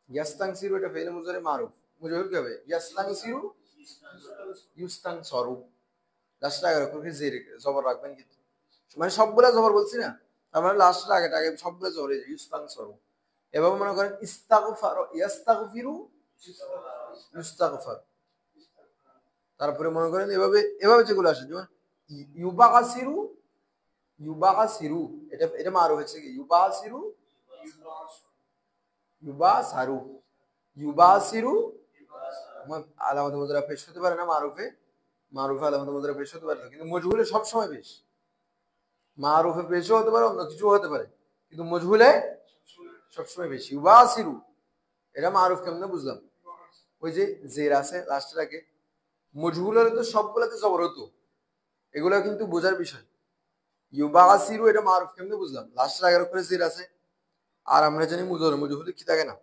ইয়াস্তানসিরু এটা ফেলে মুজরে মারুফ, মুজহুর কি হবে, ইয়াস্তানসিরু ইউস্তানসরু, লাস্টে আগে রাখবেন, জের জবর রাখবেন, কিন্তু মানে সবগুলা জবর বলছি না, তার মানে লাস্টের আগে আগে সবগুলো জবর, ইউস্তানসরু। এভাবে মনে করেন ইস্তাগফার, ইয়াস্তাগফিরু ইস্তাগফার। তারপরে মনে করেন এভাবে এভাবে যেগুলো আসে, যেমন ইউবাসিরু, ইউবাসিরু, এটা এটা মারু হচ্ছে কি, ইউবাসিরু ইউবাসারু, ইউবাসিরু, আলামত মুজরা পেশ হতে পারে না মারুফে, মারুফে আলামত মুজরা পেশ হতে পারে না, কিন্তু মজহুলে সবসময় পেশ, মারুফে পেশও হতে পারে, অন্য কিছু হতে পারে, কিন্তু মজহুলে সবসময় বেশি। ইউবাসিরু এটা মারুফ কেমনে বুঝলাম, ওই যে জের আছে লাস্টের আগে, মজহুল হলে তো সবগুলোতে জবর হতো, এগুলো কিন্তু বোঝার বিষয়। ইউবাসিরু এটা মারুফ কেমনে বুঝলাম, লাস্টের আগের উপরে জের আছে, আর আমরা জানি মুজর মজহুলে কি থাকে না,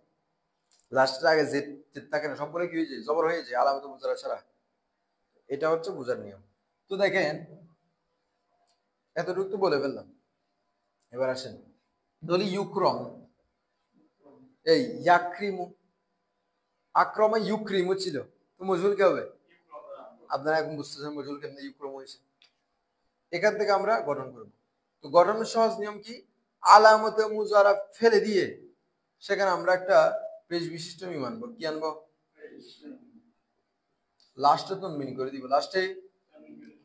লাস্টের আগে জের থাকে না, সবগুলো কি হয়ে যায়, জবর হয়ে যায় আলামত মুজারা ছাড়া। এটা হচ্ছে বোঝার নিয়ম। তো দেখেন এতটুকু তো বলে ফেললাম, এবার আসেন ধরি ইউক্রম, এই ইয়াক্রিমু, আক্রমে ইউক্রিমু ছিল, তো মজহুল কি হবে, আপনারা এখন বুঝতেছেন মজুল কেমনে ইউক্রম হয়েছে। এখান থেকে আমরা গঠন করব। তো গঠনের সহজ নিয়ম কি, আলামতে মুজারা ফেলে দিয়ে সেখানে আমরা একটা পেশ বিশিষ্ট মিম আনবো। কি আনবো? লাস্টে তনবিন করে দিব, লাস্টে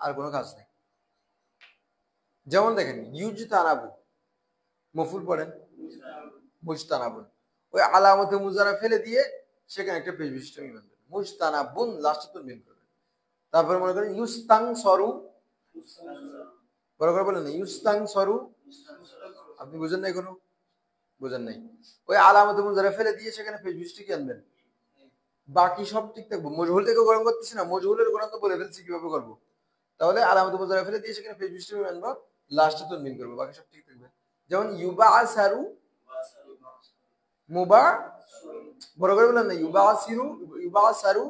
আর কোনো কাজ নেই। যেমন দেখেন ইউজতানাবু, মফুল পড়েন মুজতানাবুন, ওই আলামতে মুজারা ফেলে দিয়ে সেখানে একটা পেশ বিশিষ্ট মিম আনবেন, মুজতানাবুন লাস্টে তনবিন করবেন। তারপরে মনে করেন ইউস্তাং সরু, বড় করে বলেন ইউস্তাং সরু, আপনি বুঝেন নাই, কোনো বুঝেন নাই, ওই আলামতে মুজারা ফেলে দিয়ে সেখানে পেশ বিশিষ্ট কি আনবেন, বাকি সব ঠিক থাকবো। মজহুল থেকে গরম করতেছি না, মজহুলের গরম তো বলে ফেলছি কিভাবে করবো। তাহলে আলামত মুজারা ফেলে দিয়ে সেখানে পেশ বিশিষ্ট আনবো, লাস্টে তনবিন করবো, বাকি সব ঠিক থাকবে। যেমন ইউবাসারু, মুবা, বড় করে বললাম না, ইউবাসিরু, ইউবাসারু,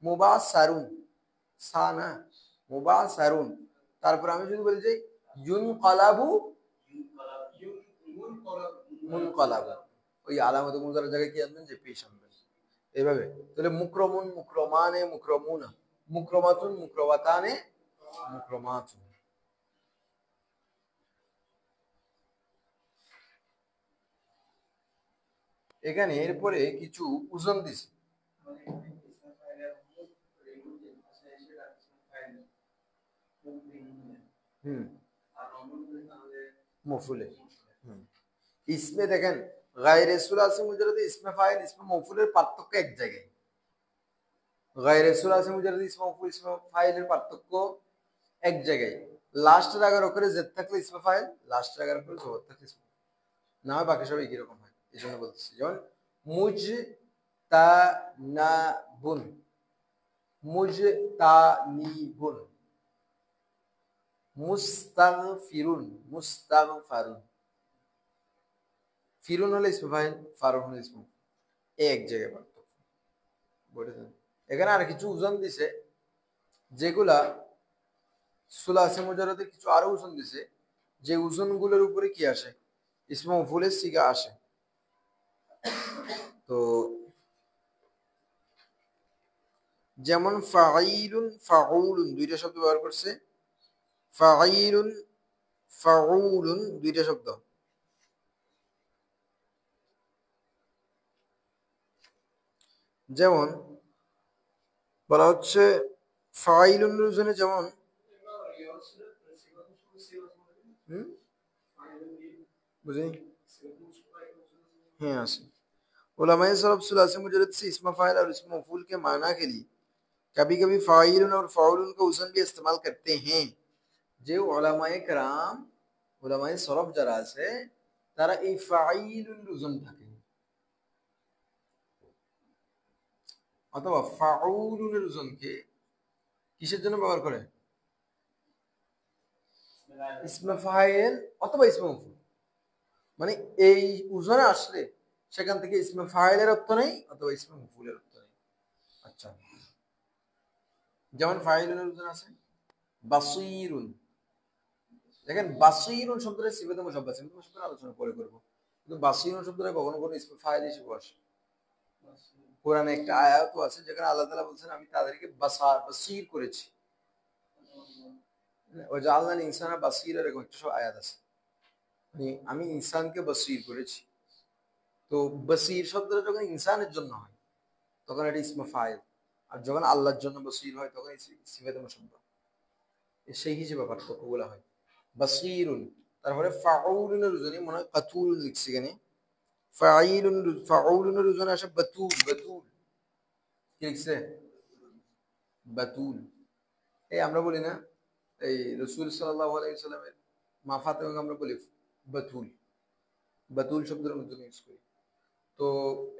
মুবাসারুন, সা না, মুবাসারুন। তারপর আমি যদি বলি যে ইউনকালাবু, মুনকালাবু, ওই আলামত মুজারার জায়গায় কি আনবেন, যে পেশ আনবেন, এইভাবে। তাহলে মুকরমুন, মুকরমানে, মুকরমুনা, মুকরমাতুন, মুকরমাতানে, মুকরমাতুন। এখানে এরপরে কিছু ওজন দিছি। মফুলে ইসমে দেখেন গায়রে সুলাসি মুজাররদে ইসমে ফাইল ইসমে মফুলের পার্থক্য এক জায়গায়। গায়রে সুলাসি মুজাররদে ইসমে মফুল ইসমে ফাইলের পার্থক্য এক জায়গায়। লাস্টের আগের ওপরে জেদ থাকলে ইসমে ফাইল, লাস্টের আগের ওপরে জবর থাকলে ইসমে, না হয় বাকি সব একই রকম হয়। এই জন্য বলতেছি, যেমন মুজ তা না বুন, মুজ তা নি বুন, মুস্তাগফিরুন, মুস্তাগফারুন। ফিরুন হলে ইসমে ফাইল, ফারুন হলে ইসমে, এক জায়গায় পার্থক্য বুঝেছেন। এখানে আর কিছু ওজন দিছে, যেগুলা সুলাসে মুজাররদে কিছু আরো ওজন দিছে, যে ওজনগুলোর উপরে কি আসে, ইসমে মফউলের সিগা আসে। তো যেমন ফাঈলুন, ফাউলুন দুইটা শব্দ ব্যবহার করছে, ফাঈলুন, ফাউলুন দুইটা শব্দ। যেমন বলা হচ্ছে ফাঈলুন ওজনে, যেমন বুঝিনি, হ্যাঁ আছে। उलमाए सरफ सुलासे मुजरद से इस्म फ़ाइल और इस्म मफ़ूल के माना के लिए कभी कभी फ़ाइलुन और फ़ाउलुन का उसन भी इस्तेमाल करते हैं। যে উলামায়ে কেরাম, উলামায়ে সরফ যারা আছে, তারা এই ফাইলুন উজন থাকে অথবা ফাউলুনের উজনকে কিসের জন্য ব্যবহার করে, ইসমে ফাইল অথবা ইসমে মফউল। মানে এই উজনে আসলে সেখান থেকে ইসমে ফাইলের অর্থ নেই অথবা ইসমে মফউলের অর্থ নেই। আচ্ছা, যেমন ফাইলুনের উজন আছে বাসীরুন। দেখেন বাসীরুন শব্দটা সিফাতে মুশাব্বাহ, সিফাতে মুশাব্বাহ আলোচনা পরে করব, কিন্তু বাসীরুন শব্দটা কখনো কোনো ইসমে ফাইল হিসেবে আসে। কোরআনে একটা আয়াত আছে যেখানে আল্লাহ তাআলা বলেন আমি তাদেরকে বাসীর করেছি, ওই যে আল্লাহ ইনসানা বাসীর, এরকম একটা সব আয়াত আছে, মানে আমি ইনসানকে বাসীর করেছি। তো বাসীর শব্দটা যখন ইনসানের জন্য হয় তখন এটা ইসমে ফাইল, আর যখন আল্লাহর জন্য বাসীর হয় তখন সিফাতে মুশাব্বাহ, সেই হিসেবে পার্থক্যগুলো হয়। বাসীরুন, তারপরে ফাউলুনের উজনে মনে হয় কাতুল লিখছি এখানে, ফাইলুন, ফাউলুনের উজনে আসে বাতুল, বাতুল কি লিখছে, বাতুল। এই আমরা বলি না, এই রাসূল সাল্লাল্লাহু আলাইহি ওয়াসাল্লামের মা ফাতেমাকে আমরা বলি বাতুল, বাতুল শব্দের মধ্যে ইউজ করি। তো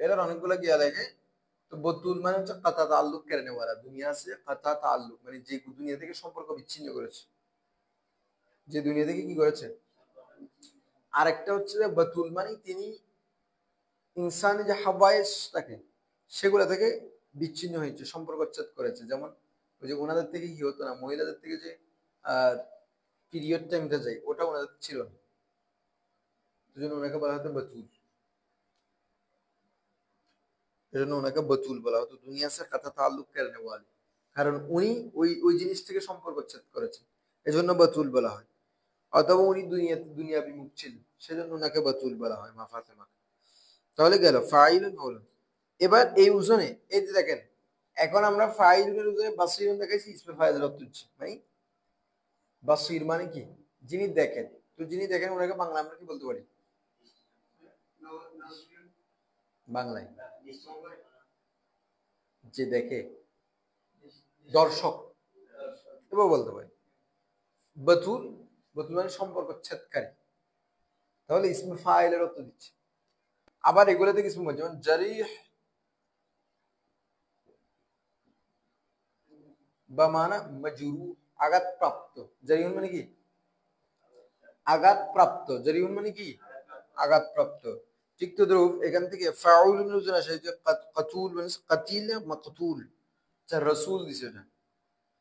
এটার অনেকগুলো গিয়া লাগে। তো বতুল মানে হচ্ছে কাতা তাল্লুক কেড়ে নেওয়ালা, দুনিয়া আছে কাতা তাল্লুক মানে যে দুনিয়া থেকে সম্পর্ক বিচ্ছিন্ন করেছে, যে দুনিয়া থেকে কি করেছে। আরেকটা হচ্ছে যে বাতুল মানে তিনি ইনসানি যে হাওয়ায়েস থাকে সেগুলা থেকে বিচ্ছিন্ন হয়েছে, সম্পর্কচ্ছেদ করেছে। যেমন ওই যে ওনাদের থেকে কি হতো না, মহিলাদের থেকে যে পিরিয়ড টাইমটা যায় ওটা ওনাদের ছিল না, সেজন্য ওনাকে বলা হতো বাতুল, এজন্য ওনাকে বাতুল বলা হতো। দুনিয়া সে কাতা তাল্লুক করনে ওয়ালি, কারণ উনি ওই ওই জিনিস থেকে সম্পর্কচ্ছেদ করেছেন, এজন্য বাতুল বলা হয়। অথবা উনি দুনিয়া বিমুখ ছিলেন, সেজন্য ওনাকে বাতুল বলা হয়, মা ফাতেমা। তাহলে গেল ফাইলুন হলো। এবার এই ওজনে এই যে দেখেন, এখন আমরা ফাইলুনের ওজনে বাসিরুন দেখাইছি, ইসমে ফাইলের অর্থ হচ্ছে ভাই বাসির মানে কি, যিনি দেখেন। তো যিনি দেখেন ওনাকে বাংলা আমরা কি বলতে পারি? বাংলায় যে দেখে, দর্শক এবার বলতে পারি। বাতুল, বাতুল মানে সম্পর্কচ্ছেদকারী। তাহলে ইসমে ফাইলের অর্থ দিচ্ছে। আবার এগুলো থেকে ইসমে, যেমন জারিহ বা মানা মাজরুহ, আঘাতপ্রাপ্ত। জারিহুন মানে কি? আঘাতপ্রাপ্ত। জারিহুন মানে কি? আঘাতপ্রাপ্ত। ঠিক তো দ্রুব এখান থেকে ফাউলুন ওজন আসে, যে কাতুল মানে কাতিল মাকতুল। আচ্ছা রাসূল দিছে না,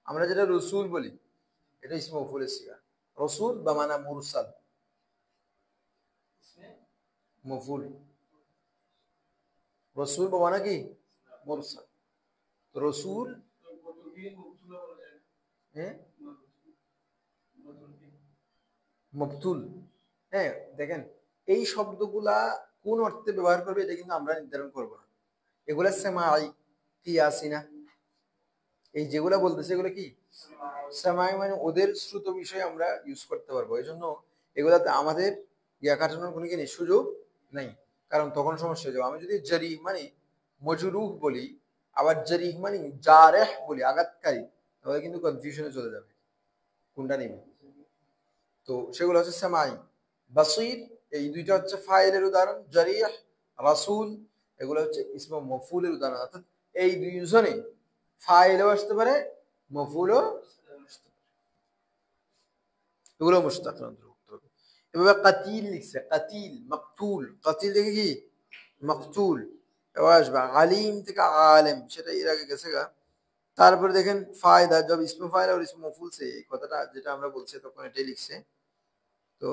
আমরা যেটা রসুল বলি এটা ইসমে মাফউলের সিগা। রসুল বা মানা মুরসাল, মফুল। রসুল বা মানা কি? মুরসাল। তো রসুল, হ্যাঁ মকতুল। হ্যাঁ দেখেন, এই শব্দগুলা কোন অর্থে ব্যবহার করবে এটা কিন্তু আমরা নির্ধারণ করব না। এগুলা সেমাই কিয়াসি না, এই যেগুলা বলতেছে এগুলো কি সেমাই, মানে ওদের শ্রুত বিষয় আমরা ইউজ করতে পারবো। এই জন্য এগুলাতে আমাদের ইয়া কাটানোর কোনো কি নেই, সুযোগ নেই, কারণ তখন সমস্যা হয়ে যাবে। আমি যদি জারিহ মানে মজরুহ বলি, আবার জারিহ মানে জারেহ বলি, আঘাতকারী, তাহলে কিন্তু কনফিউশনে চলে যাবে কোনটা নেবে। তো সেগুলো হচ্ছে সামাই। বাসির এই দুইটা হচ্ছে ফাইলের উদাহরণ, জারিহ রাসূল এগুলো হচ্ছে ইসমে মফউলের উদাহরণ। অর্থাৎ এই দুইজনে ফাইলও আসতে পারে, মফউলও আসতে পারে, এগুলো মুশতাকের অন্তর্ভুক্ত হবে। এভাবে কাতিল লিখছে, কাতিল মাকতুল, কাতিল থেকে কি মাকতুল। এবার আসবে আলিম থেকে আলেম, সেটা এর আগে গেছে গা। তারপরে দেখেন ফায়দা, জব ইসমে ফাইল আর ইসমে মফউল সে, এই কথাটা যেটা আমরা বলছি তখন এটাই লিখছে। তো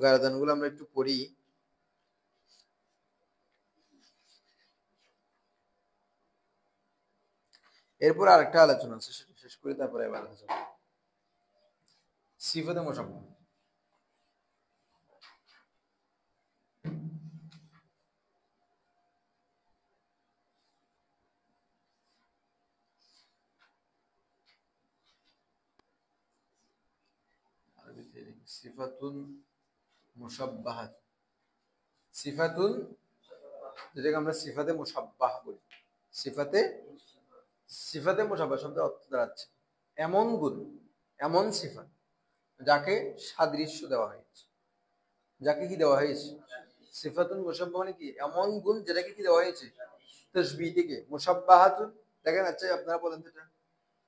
গায়দানগুলো আমরা একটু পড়ি। এরপর আরেকটা আলোচনা আছে, সেটা শেষ করে তারপরে এবার আলোচনা সিফাতে মুশাব্বাহ। আরবিতে সিফাতুন মুশাব্বাহাত, সিফাতুন যেটাকে আমরা সিফাতে মুশাব্বাহ বলি। সিফাতে, সিফাতে মুশাব্বাহ শব্দের অর্থ দাঁড়াচ্ছে এমন গুণ, এমন সিফাত যাকে সাদৃশ্য দেওয়া হয়েছে। যাকে কি দেওয়া হয়েছে? সিফাতুন মুশাব্বাহ মানে কি, এমন গুণ যেটাকে কি দেওয়া হয়েছে তাসবিহ থেকে। মুশাব্বাহাতুন দেখেন, আচ্ছা আপনারা বলেন তো এটা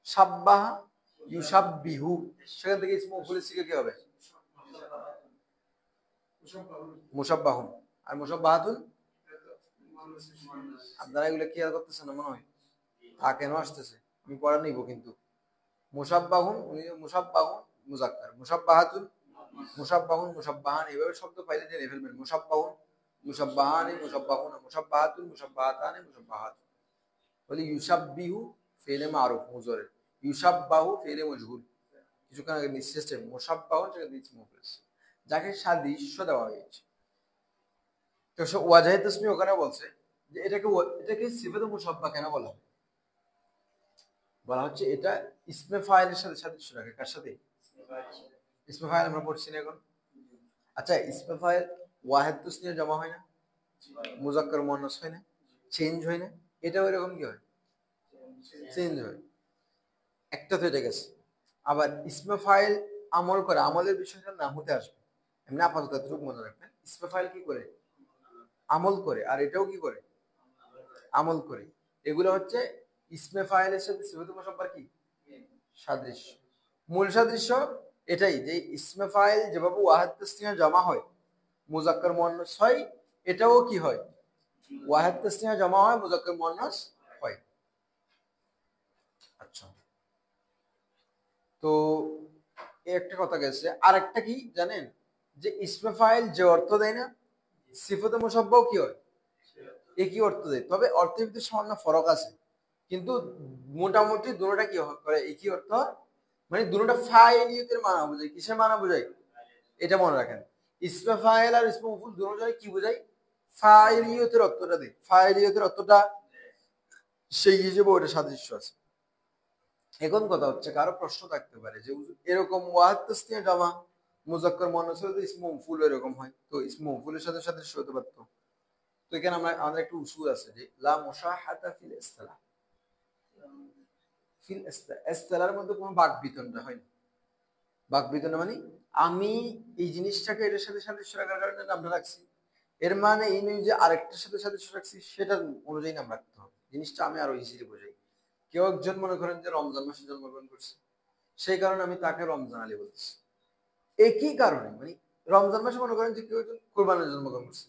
সাব্বাহা ইউসাব্বিহু, সেখান থেকে ইসমে মাফউলের সিগা কি হবে? মুশাব্বাহুন। আর মুশাব্বাহাতুন, আপনারা এগুলো খেয়াল করতেছেন না মনে হয়, তা কেন আসতেছে আমি পড়া নিব কিন্তু। মুশাব্বাহুন, মুশাব্বাহুন মুযাক্কার, মুশাব্বাহাতুন মুশাব্বাহুন মুশাব্বাহান, এভাবে শব্দ পাইলে জেনে ফেলবেন। মুশাব্বাহুন মুশাব্বাহানি মুশাব্বাহুন, মুশাব্বাহাতুন মুশাব্বাহাতানি মুশাব্বাহাত। বলি ইউসাব্বিহু ফি'লে মারুফ মুজরে, ইউসাব্বাহু ফি'লে মজহুল। কিছুক্ষণ আগে নিঃশেষে মুশাব্বাহুন সেটা দিচ্ছি মুফলিস, যাকে সাদৃশ্য দেওয়া হয়েছে। তো সে ওয়াজাহে তাসমি ওখানে বলছে যে এটাকে সিফাতুল মুশাব্বাহ কেন বলা হয়? বলা হচ্ছে এটা ইসমে ফাইলের সাথে সাদৃশ্য রাখে। কার সাথে? ইসমে ফাইল আমরা পড়ছি না এখন। আচ্ছা ইসমে ফাইল ওয়াহেদ তাসনিয়া জমা হয় না, মুযাক্কার মুয়ান্নাস হয় না, চেঞ্জ হয় না, এটাও এরকম কি হয়? চেঞ্জ হয়। একটা তো এটা গেছে। আবার ইসমে ফাইল আমল করে, আমলের বিষয়টা নাহুতে আসবে। এমনি আপাতত এতটুকু মনে রাখবেন, ইসমে ফাইল কি করে? আমল করে। আর এটাও কি করে? আমল করে। এগুলো হচ্ছে ইসমে ফাইলের সাথে সিফাতুল মুশাব্বাহ কি সাদৃশ্য। মূল সাদৃশ্য এটাই যে ইসমে ফাইল যেভাবে ওয়াহেদ তাসনিয়া জমা হয়, মুযাক্কার মুয়ান্নাস হয়, এটাও কি হয়? ওয়াহেদ তাসনিয়া জমা হয়, মুযাক্কার মুয়ান্নাস হয়। আচ্ছা, তো একটা কথা গেছে। আর একটা কি জানেন, যে ইসমে ফাইল যে অর্থ দেয় না, সিফাতে মুশাব্বাহ কি হয়? একই অর্থ দেয়, তবে অর্থের ভিতরে সামান্য ফরক আছে। কিন্তু মোটামুটি দুটোটা কি করে, একই অর্থ, মানে দুটোটা ফাইলিয়তের মানা বোঝায়। কিসের মানা বোঝায় এটা মনে রাখেন। ইসমে ফাইল আর ইসমে মফুল দুটোটাই কি বোঝায়? ফাইলিয়তের অর্থটা দেয়। ফাইলিয়তের অর্থটা সেই হিসেবে ওটা সাদৃশ্য আছে। এখন কথা হচ্ছে, কারো প্রশ্ন থাকতে পারে যে এরকম ওয়াহিদ তাসনিয়া জামা মুজাক্কার মুয়ান্নাস হলে তো ইসমে মফুল এরকম হয়, তো ইসমে মফুলের সাথে সাদৃশ্য হতে পারতো। তো এখানে আমাদের একটা উসুল আছে যে লা মুশাহাদা ফিল ইসতিলাহ, ফিল ইসতিলাহর মধ্যে কোনো বাকবিতণ্ডা হয় না। বাকবিতণ্ডা মানে আমি এই জিনিসটাকে এটার সাথে সাদৃশ্য রাখার কারণে নামটা রাখছি, এর মানে এই নয় যে আরেকটার সাথে সাদৃশ্য রাখছি সেটার অনুযায়ী নাম রাখতে হবে। জিনিসটা আমি আরো ইজিলি বোঝাই। কেউ একজন মনে করেন যে রমজান মাসে জন্মগ্রহণ করছে, সেই কারণে আমি তাকে রমজান আলী বলতেছি। একই কারণে মানে রমজান মাসে মনে করেন যে কেউ একজন কোরবানের জন্মগ্রহণ করছে,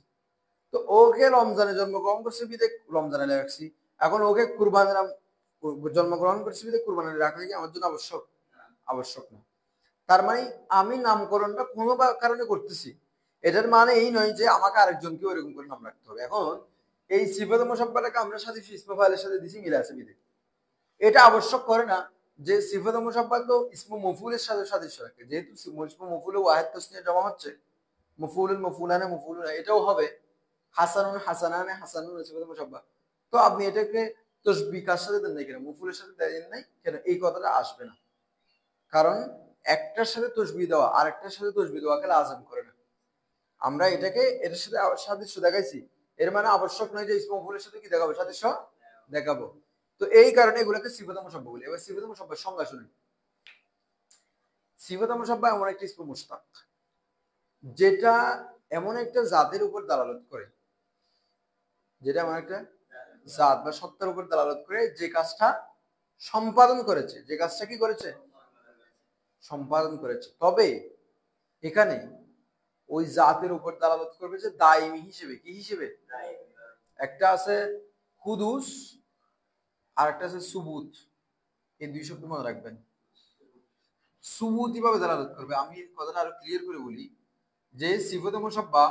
তো ওকে রমজানে জন্মগ্রহণ করছে বিদে রমজান আলী রাখছি। এখন ওকে কুরবানের জন্মগ্রহণ করছে বিদে কুরবান আলী রাখা কি আমার জন্য আবশ্যক? আবশ্যক না। তার মানে আমি নামকরণটা কোনো কারণে করতেছি, এটার মানে এই নয় যে আমাকে আরেকজনকে ওইরকম করে নাম রাখতে হবে। এখন এই সিফাত মুশাব্বাহটাকে আমরা সাথে ইসমে ফাইলের সাথে দিছি মিলে আছে বিদে, এটা আবশ্যক করে না যে সিফাত মুশাব্বাহ তো ইসমে মফুলের সাথে সাদৃশ্য রাখে। যেহেতু ইসমে মফুলে ওয়াহিদ তাসনিয়া জমা হচ্ছে, মফুলুল মফুলানে মফুলুনা এটাও হবে, হাসানুন হাসানানে হাসানুন সিফাত মুশাব্বাহ। তো আপনি এটাকে তসবিহ কার সাথে দেন নাই কেন? মফুলের সাথে দেন নাই কেন? এই কথাটা আসবে না, কারণ একটার সাথে তসবিহ দেওয়া আরেকটার সাথে তসবিহ দেওয়াকে লাজম করে না। আমরা এটাকে এটার সাথে সাদৃশ্য দেখাইছি, এর মানে আবশ্যক নয় যে ইসমে মফুলের সাথে কি দেখাবো? সাদৃশ্য দেখাবো। তো এই কারণে এগুলোকে সিফাত মুশাব্বাহ বলি। এবার সিফাত মুশাব্বাহ সংজ্ঞা শুনুন। সিফাত মুশাব্বাহ এমন একটা ইসমে মুশতাক যেটা এমন একটা জাতের উপর দালালত করে, যেটা এমন একটা জাত বা সত্তার উপর দালালত করে যে কাজটা সম্পাদন করেছে, যে কাজটা কি করেছে? সম্পাদন করেছে। তবে এখানে ওই জাতের উপর দালালত করবে যে দায়মি হিসেবে। কি হিসেবে? একটা আছে হুদুস আর একটা আছে সুবুত। এই দুই শব্দ মনে রাখবেন। সুবুতি ভাবে দালালত করবে। আমি কথাটা আরো ক্লিয়ার করে বলি যে সিফাত মুশাব্বাহ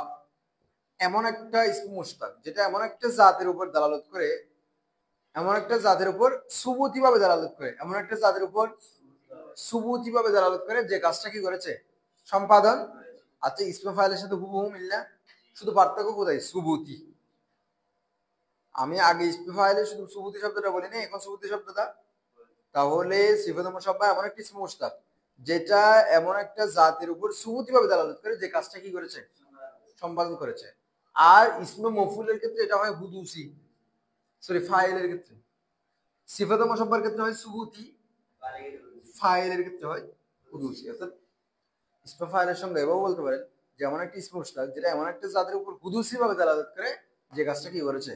এমন একটা ইসম মুশতাক যেটা এমন একটা জাতের উপর দালালত করে, এমন একটা জাতের উপর সুবুতি ভাবে দালালত করে, এমন একটা জাতের উপর সুবুতি ভাবে দালালত করে যে কাজটা কি করেছে? সম্পাদন। আচ্ছা, ইসমে ফাইলের সাথে হুবহু মিল না, শুধু পার্থক্য কোথায়? সুবুতি। আমি আগে ইসমে ফাইলে শুধু সুবুতি শব্দটা বলি না, এখন সুবুতি শব্দটা। তাহলে সিফাত মুশাব্বাহ এমন একটা ইসম মুশতাক যেটা এমন একটা জাতের উপর সুবুতি ভাবে দালালত করে যে কাজটা কি করেছে? সম্পাদন করেছে। আর ইসমে মফুলের ক্ষেত্রে এটা হয় হুদুসি, সরি ফাইলের ক্ষেত্রে। সিফাত মুশাব্বাহর ক্ষেত্রে হয় সুবুতি, ফাইলের ক্ষেত্রে হয় হুদুসি। অর্থাৎ ইসমে ফাইলের সঙ্গে এভাবে বলতে পারেন যে এমন একটা ইসম মুশতাক যেটা এমন একটা জাতের উপর হুদুসি ভাবে দালালত করে যে কাজটা কি করেছে।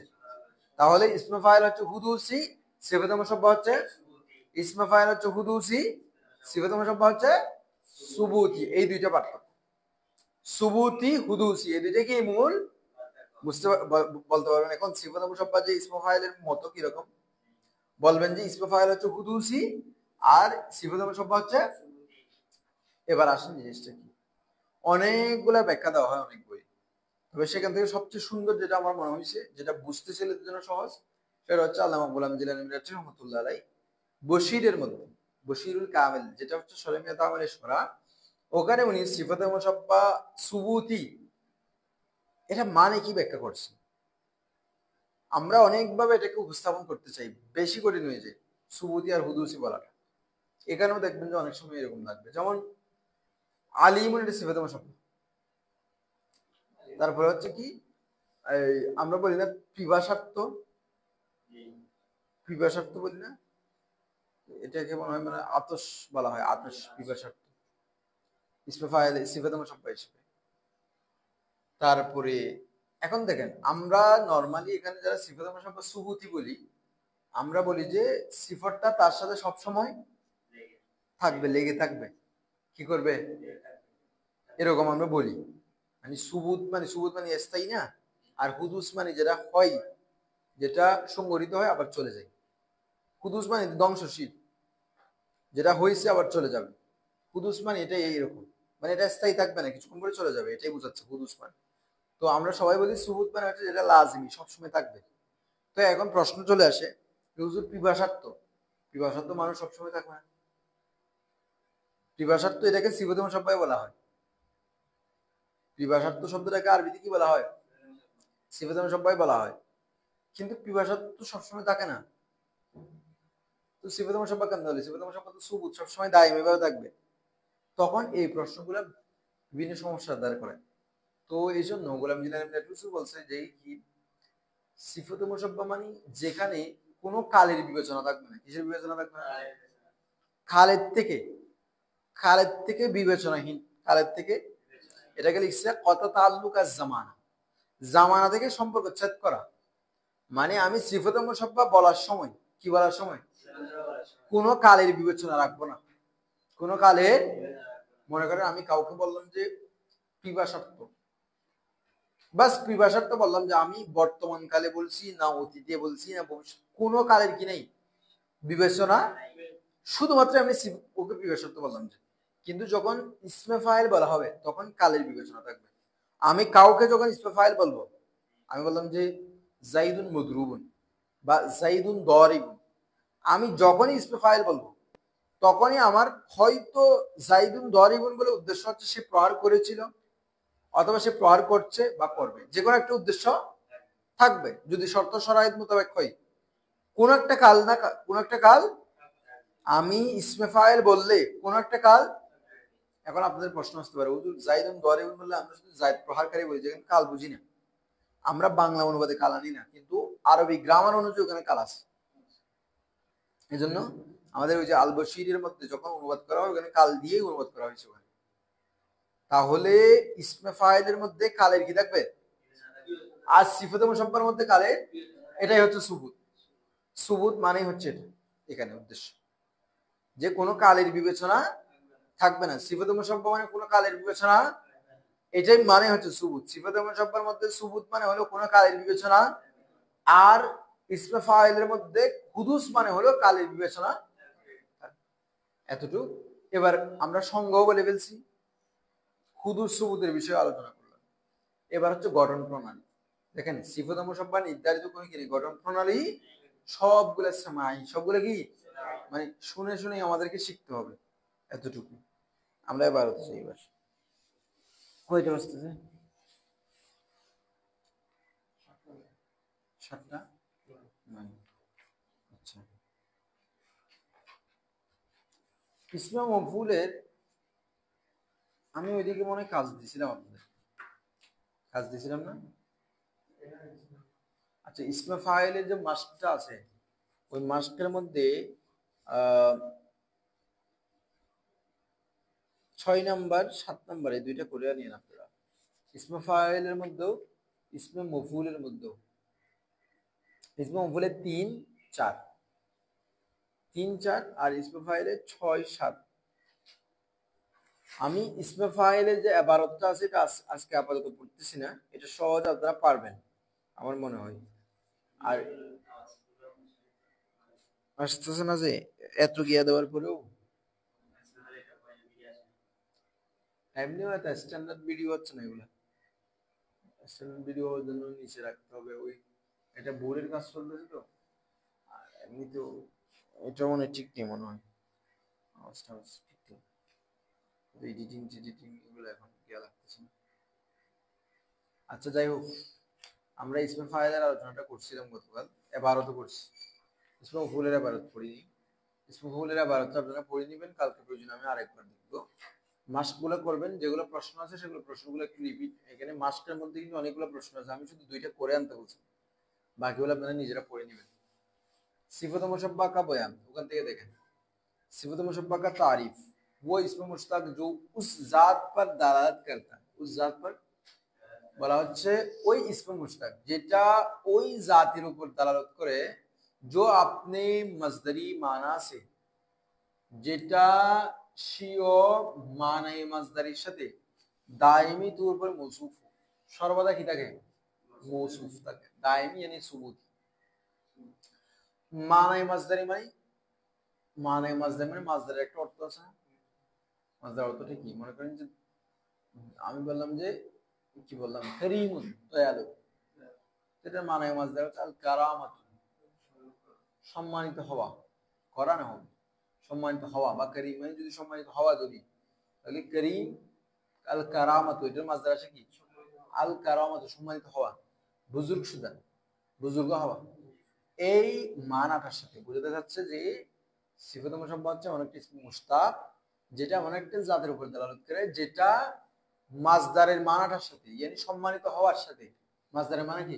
তাহলে ইসমে ফাইল হচ্ছে হুদুসি, সিফাত মুশাব্বাহ হচ্ছে ইসমে ফাইল হচ্ছে হুদুসি, সিফাত মুশাব্বাহ হচ্ছে সুবুতি। এই দুইটা পার্থক্য, সুবুতি হুদুসি, এই দুইটা কি মূল বুঝতে বলতে পারবেন। এখন সিফাত মুশাব্বাহ যে ইসমে ফাইলের মতো কি রকম বলবেন যে ইসমে ফাইল হচ্ছে হুদুসি আর সিফাত মুশাব্বাহ হচ্ছে। এবার আসেন জিনিসটা কি, অনেকগুলা ব্যাখ্যা দেওয়া হয় অনেক বই, তবে সেখান থেকে সবচেয়ে সুন্দর যেটা আমার মনে হয়েছে, যেটা বুঝতে ছেলেদের জন্য সহজ, সেটা হচ্ছে আল্লামা গোলাম জিলানী রহমাতুল্লাহ আলাই বশিরের মধ্যে বশিরুল কামিল, যেটা হচ্ছে সরেমিয়াত আমাল ইশরা, ওখানে উনি সিফাতে মুশাব্বাহ সুবুতি এটা মানে কি ব্যাখ্যা করছেন। আমরা অনেকভাবে এটাকে উপস্থাপন করতে চাই, বেশি কঠিন হয়ে যায় সুবুতি আর হুদুসি বলাটা। এখানেও দেখবেন যে অনেক সময় এরকম লাগবে, যেমন আলিমুন এটা সিফাতে মুশাব্বাহ। তারপরে হচ্ছে কি আমরা বলি না পিপাসার্থ, পিপাসার্থ বলি না, এটাকে মনে হয় মানে আতশ বলা হয়, আতশ পিপাসার্থ ইসমে ফাইল সিফাতে মুশাব্বাহ হিসেবে। তারপরে এখন দেখেন আমরা নরমালি এখানে যারা সিফাতে মুশাব্বাহ সুবুতি বলি, আমরা বলি যে সিফাতটা তার সাথে সব সময় থাকবে, লেগে থাকবে, কি করবে এরকম আমরা বলি। মানে সুবুত মানে স্থায়ী না, আর হুদুস মানে যেটা হয়, যেটা সংগঠিত হয় আবার চলে যায়। হুদুস মানে ধ্বংসশীল, যেটা হয়েছে আবার চলে যাবে। হুদুস মানে এটা এইরকম, মানে এটা স্থায়ী থাকবে না, কিছুক্ষণ পরে চলে যাবে, এটাই বোঝাচ্ছে হুদুস মানে। তো আমরা সবাই বলি সুবুত মানে হচ্ছে যেটা লাজিমি সবসময় থাকবে। তো এখন প্রশ্ন চলে আসে হুজুর পিপাসার্থ, পিপাসার্থ মানুষ সবসময় থাকবে না। পিপাসার্থ এটাকে সিফাতে মুসাব্বাহ বলা হয়। পিপাসার্থ শব্দটাকে আরবিতে কি বলা হয়? সিফাতে মুসাব্বাহ বলা হয়। কিন্তু পিপাসার্থ সবসময় থাকে না। তো সিফাতে মুসাব্বাহ কেন হলো? সিফাতে মুসাব্বাহ তো সুবুত, সবসময় দায়ীম ভাবে থাকবে। তখন এই প্রশ্নগুলো বিভিন্ন সমস্যা দ্বারা করে। তো এই জন্য গোলাম জিলানী বলছে যে কি সিফাতে মুসাব্বাহ মানে যেখানে কোনো কালের বিবেচনা থাকবে না। কিসের বিবেচনা থাকবে না? খালেদ থেকে বিবেচনাহীন, খালেদ থেকে, এটাকে লিখছে কত তাল্লুক আর জামানা, জামানা থেকে সম্পর্ক ছেদ করা। মানে আমি সিফাতে মুসাব্বাহ বলার সময়, কি বলার সময়, কোনো কালের বিবেচনা রাখবো না। কোনো কালের, মনে করেন আমি কাউকে বললাম যে পিপাসার্থ, বাস পিপাসার্থ বললাম যে আমি বর্তমান কালে বলছি না অতীতে বলছি না ভবিষ্যৎ, কোনো কালের কি নেই বিবেচনা, শুধুমাত্র আমি ওকে পিপাসার্থ বললাম যে। কিন্তু যখন ইসমে ফাইল বলা হবে তখন কালের বিবেচনা থাকবে। আমি কাউকে যখন ইসমে ফাইল বলবো, আমি বললাম যে জাইদুন মদরুবুন বা জাইদুন দরিবুন, আমি যখনই ইসমে ফাইল বলবো তখনই আমার হয়তো জাইদুন দরিবুন বলে উদ্দেশ্য হচ্ছে সে প্রহার করেছিল, অথবা সে প্রহার করছে বা করবে, যে কোনো একটা উদ্দেশ্য থাকবে যদি শর্ত শরাইত মোতাবেক হয়। কোন একটা কাল না কোন একটা কাল, আমি ইসমে ফাইল বললে কোন একটা কাল। এখন আপনাদের প্রশ্ন আসতে পারে হুজুর জাইদুন দরিবুন বললে আমরা শুধু জাইদ প্রহারকারী বলি, যেখানে কাল বুঝি না, আমরা বাংলা অনুবাদে কাল আনি না, কিন্তু আরবি গ্রামার অনুযায়ী ওখানে কাল আছে। এই জন্য আমাদের ওই যে আল বশিরের মধ্যে যখন অনুবাদ করা হয় ওখানে কাল দিয়েই অনুবাদ করা হয়েছে ওখানে। তাহলে ইসমে ফাইলের মধ্যে কালের কি থাকবে? আর সিফাতে মুসাব্বার মধ্যে কালের, এটাই হচ্ছে সুবুত। সুবুত মানে হচ্ছে এটা, এখানে উদ্দেশ্য যে কোনো কালের বিবেচনা থাকবে না। সিফাতে মুসাব্বা মানে কোনো কালের বিবেচনা, এটাই মানে হচ্ছে সুবুত। সিফাতে মুসাব্বার মধ্যে সুবুত মানে হলো কোনো কালের বিবেচনা, আর ইসমে ফাইলের মধ্যে হুদুস মানে হলো কালের বিবেচনা। এতটুকু। এবার আমরা সংজ্ঞাও বলে ফেলছি, হুদুস সুবুতের বিষয়ে আলোচনা করলাম। এবার হচ্ছে গঠন প্রণালী। দেখেন সিফাতে মুসাব্বা নির্ধারিত কোনো কি গঠন প্রণালী, সবগুলো সামাই, সবগুলো কি মানে শুনে শুনে আমাদেরকে শিখতে হবে, এতটুকু। আমরা এবার হচ্ছে এবার কয়টা বাজতেছে? 7টা 9। আচ্ছা, ইসমে মফউলের আমি ওইদিকে মনে কাজ দিছিলাম, আপনাদের কাজ দিছিলাম না? আচ্ছা, ইসমে ফাইলের যে মাস্কটা আছে ওই মাস্কের মধ্যে 6 নাম্বার 7 নাম্বার এই দুইটা করে নিয়ে আপনারা। ইসমে ফাইলের মধ্যেও ইসমে মফউলের মধ্যেও ইসমে মফউলের 3 4 3 4 আর ইসমে ফাইলের 6 7। আমি ইসমে ফাইলের যে ইবারতটা আছে এটা আজকে আপাতত পড়তেছি না, এটা সহজ আপনারা পারবেন আমার মনে হয়। আর আসতেছে না যে এত গিয়া দেওয়ার পরেও এমনি হয়তো স্ট্যান্ডার্ড ভিডিও হচ্ছে না, এগুলা স্ট্যান্ডার্ড ভিডিও হওয়ার জন্য নিচে রাখতে হবে। ওই এটা বোর্ডের কাজ চলতেছে তো, আর এমনি তো এটা মনে ঠিক নেই মনে হয়, আওয়াজটা ঠিক নেই। এডিটিং এগুলো এখন গিয়া লাগতেছে না। আচ্ছা যাই হোক, আমরা ইসমে ফাইলের আলোচনাটা করছিলাম গতকাল, এবারও তো করছি। ইসমে মফউলের এবারত পড়িনি, ইসমে মফউলের এবারত আপনারা পড়ে নেবেন, কালকে প্রয়োজন আমি আরেকবার দেখবো। মাস্কগুলো করবেন, যেগুলো প্রশ্ন আছে সেগুলো প্রশ্নগুলো একটু রিপিট। এখানে মাস্কের মধ্যে কিন্তু অনেকগুলো প্রশ্ন আছে, আমি শুধু 2টা করে আনতে বলছি, বাকিগুলো আপনারা নিজেরা পড়ে নেবেন। सिफ़त मुशब्बा का बयान, ওখান থেকে দেখেন सिफ़त मुशब्बा का तारीफ, वो इसमें मुश्तक जो उस जात पर दलालत करता है, उस जात पर বলা হচ্ছে ওই ইসমে মুশতাক যেটা ওই জাতির উপর দালালত করে, जो अपने मजदरी माना से, যেটা স্বীয় মানায়ে মজদারির সাথে দায়মি তৌর पर মৌসুফ, সর্বদা কি থাকে, মৌসুফ থাকে। দায়মি यानी সুবুত। মানায়ে মজদারি মানে মাজদারের একটা অর্থ আছে না? মাজদার অর্থটা কি? মনে করেন যে আমি বললাম যে কি বললাম, করিমুন, দয়ালু, সেটা মানায় মাজদার হচ্ছে আল কারামাত, সম্মানিত হওয়া, করা না হবে, সম্মানিত হওয়া, বা করিম মানে যদি সম্মানিত হওয়া ধরি, তাহলে করিম আল কারামাতু, এটার মাসদার আসে কি আল কারামাতু, সম্মানিত হওয়া, বুজুর্গ সুদা, বুজুর্গ হওয়া। এই মানাটার সাথে বোঝাতে যাচ্ছে যে সিফাত মুসাব্বা হচ্ছে অনেকটা মুশতাক, যেটা অনেকটা জাতের উপর দালালত করে, যেটা মাসদারের মানাটার সাথে, yani সম্মানিত হওয়ার সাথে। মাসদারের মানে কি,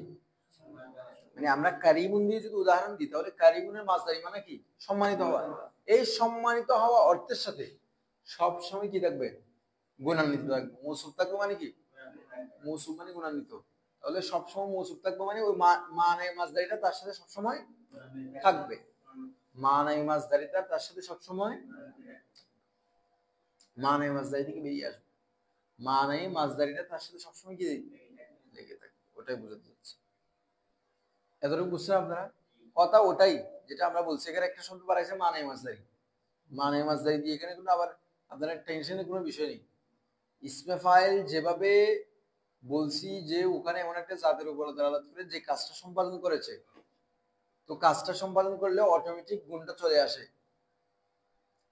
মানে আমরা কারিমুন দিয়ে যদি উদাহরণ দিই, তাহলে কারিমুনের মাসদারি মানে কি সম্মানিত হওয়া। এই সম্মানিত হওয়া অর্থের সাথে সব সময় কি থাকবে, গুণান্বিত থাকবে। মৌসুফ থাকবে মানে কি, মৌসুফ মানে গুণান্বিত, তাহলে সবসময় মৌসুফ থাকবে মানে ওই মানে মাসদারিটা তার সাথে সবসময় থাকবে, মানাই মাসদারিটা তার সাথে সবসময়, মানাই মাসদারি থেকে বেরিয়ে আসবে, মানাই মাসদারিটা তার সাথে সবসময় কি লেগে থাকবে, ওটাই বোঝাতে যাচ্ছে। এতটুকু বুঝছেন আপনারা? কথা ওটাই যেটা আমরা বলছি, এখানে একটা শব্দ বাড়াইছে মানাই মাসদারি, মানাই মাসদারি দিয়ে এখানে কিন্তু আবার আপনারা টেনশনের কোনো বিষয় নেই। ইসমে ফাইল যেভাবে বলছি যে ওখানে এমন একটা জাতের উপর দালালত করে যে কাজটা সম্পাদন করেছে, তো কাজটা সম্পাদন করলে অটোমেটিক গুণটা চলে আসে।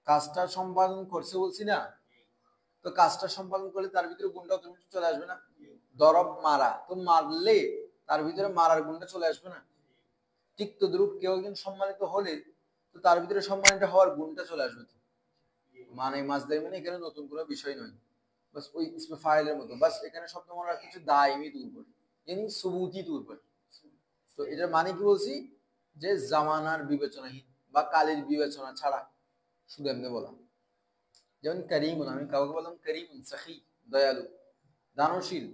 কাজটা সম্পাদন করছে বলছি না, তো কাজটা সম্পাদন করলে তার ভিতরে গুণটা অটোমেটিক চলে আসবে না। দরব মারা, তো মারলে তার ভিতরে মারার গুণটা চলে আসবে না। ঠিক তদ্রুপ কেউ একজন সম্মানিত হলে তো তার ভিতরে সম্মানিত হওয়ার গুণটা চলে আসবে। মানে মাসদারি মানে এখানে নতুন কোনো বিষয় নয়, বাস ওই ইসমে ফাইলের মতো, বাস এখানে শব্দ মনে রাখতে হচ্ছে দাইমি দুর্বল, yani সুবুতি দুর্বল। তো এটার মানে কি বলছি, যে জামানার বিবেচনাহীন বা কালের বিবেচনা ছাড়া শুধু এমনি বলা। যেমন করিমুন, আমি কাউকে বললাম করিমুন সাখী, দয়ালু, দানশীল,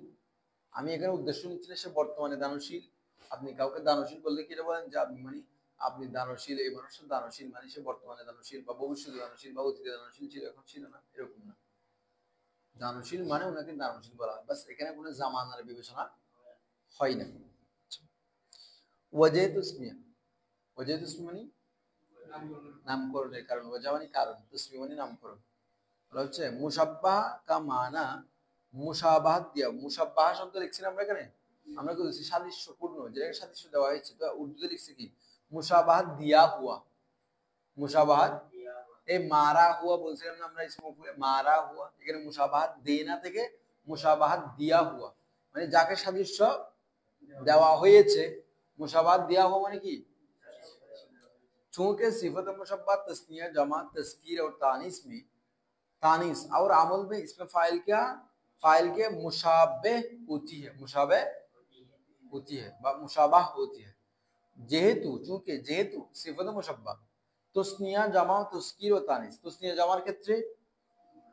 আমি এখানে উদ্দেশ্য নিচ্ছি না সে বর্তমানে দানশীল। আপনি কাউকে দানশীল বললে কি বলেন যে আপনি মানে আপনি দানশীল, এই মানুষটা দানশীল মানে সে বর্তমানে দানশীল বা ভবিষ্যতে দানশীল বা অতীতে দানশীল ছিল, এখন ছিল না, এরকম না। দানশীল মানে ওনাকে দানশীল বলা হয়, বাস এখানে কোনো জামানার বিবেচনা হয় না। ওয়াজে তুসমিয়া, ওয়াজে তুসমি মানে নামকরণের কারণ, ওয়াজা মানে কারণ, তুসমি মানে নামকরণ। হচ্ছে মুসাব্বাহ কা মানা, মুসাবাহাত দিয়া, মুসাব্বাহ শব্দ লিখছি আমরা এখানে, আমরা কি বলছি সাদৃশ্যপূর্ণ, যেটাকে সাদৃশ্য দেওয়া হয়েছে, তো উর্দুতে লিখছি কি মুসাবাহাত দিয়া হুয়া, মুসাবাহাত, এই মারা হুয়া বলছিলাম না আমরা ইসমে মারা হুয়া, এখানে মুসাবাহাত দেনা থেকে মুসাবাহাত দিয়া হুয়া, মানে যাকে সাদৃশ্য দেওয়া হয়েছে। মুসাবাহাত দিয়া হুয়া মানে কি, चूंकि सिफत मुशब्बा तस्निया जमा तस्कीर और तानीस में, तानीस और अमल में इसमें फाइल क्या, फाइल के मुशाबे होती है, मुशाबे होती है, मुशाबा होती है। जेहेतु, चूंकि जेहेतु सिफत मुशब्बा तस्निया जमा तस्कीर और तानीस, तस्निया जमार ক্ষেত্রে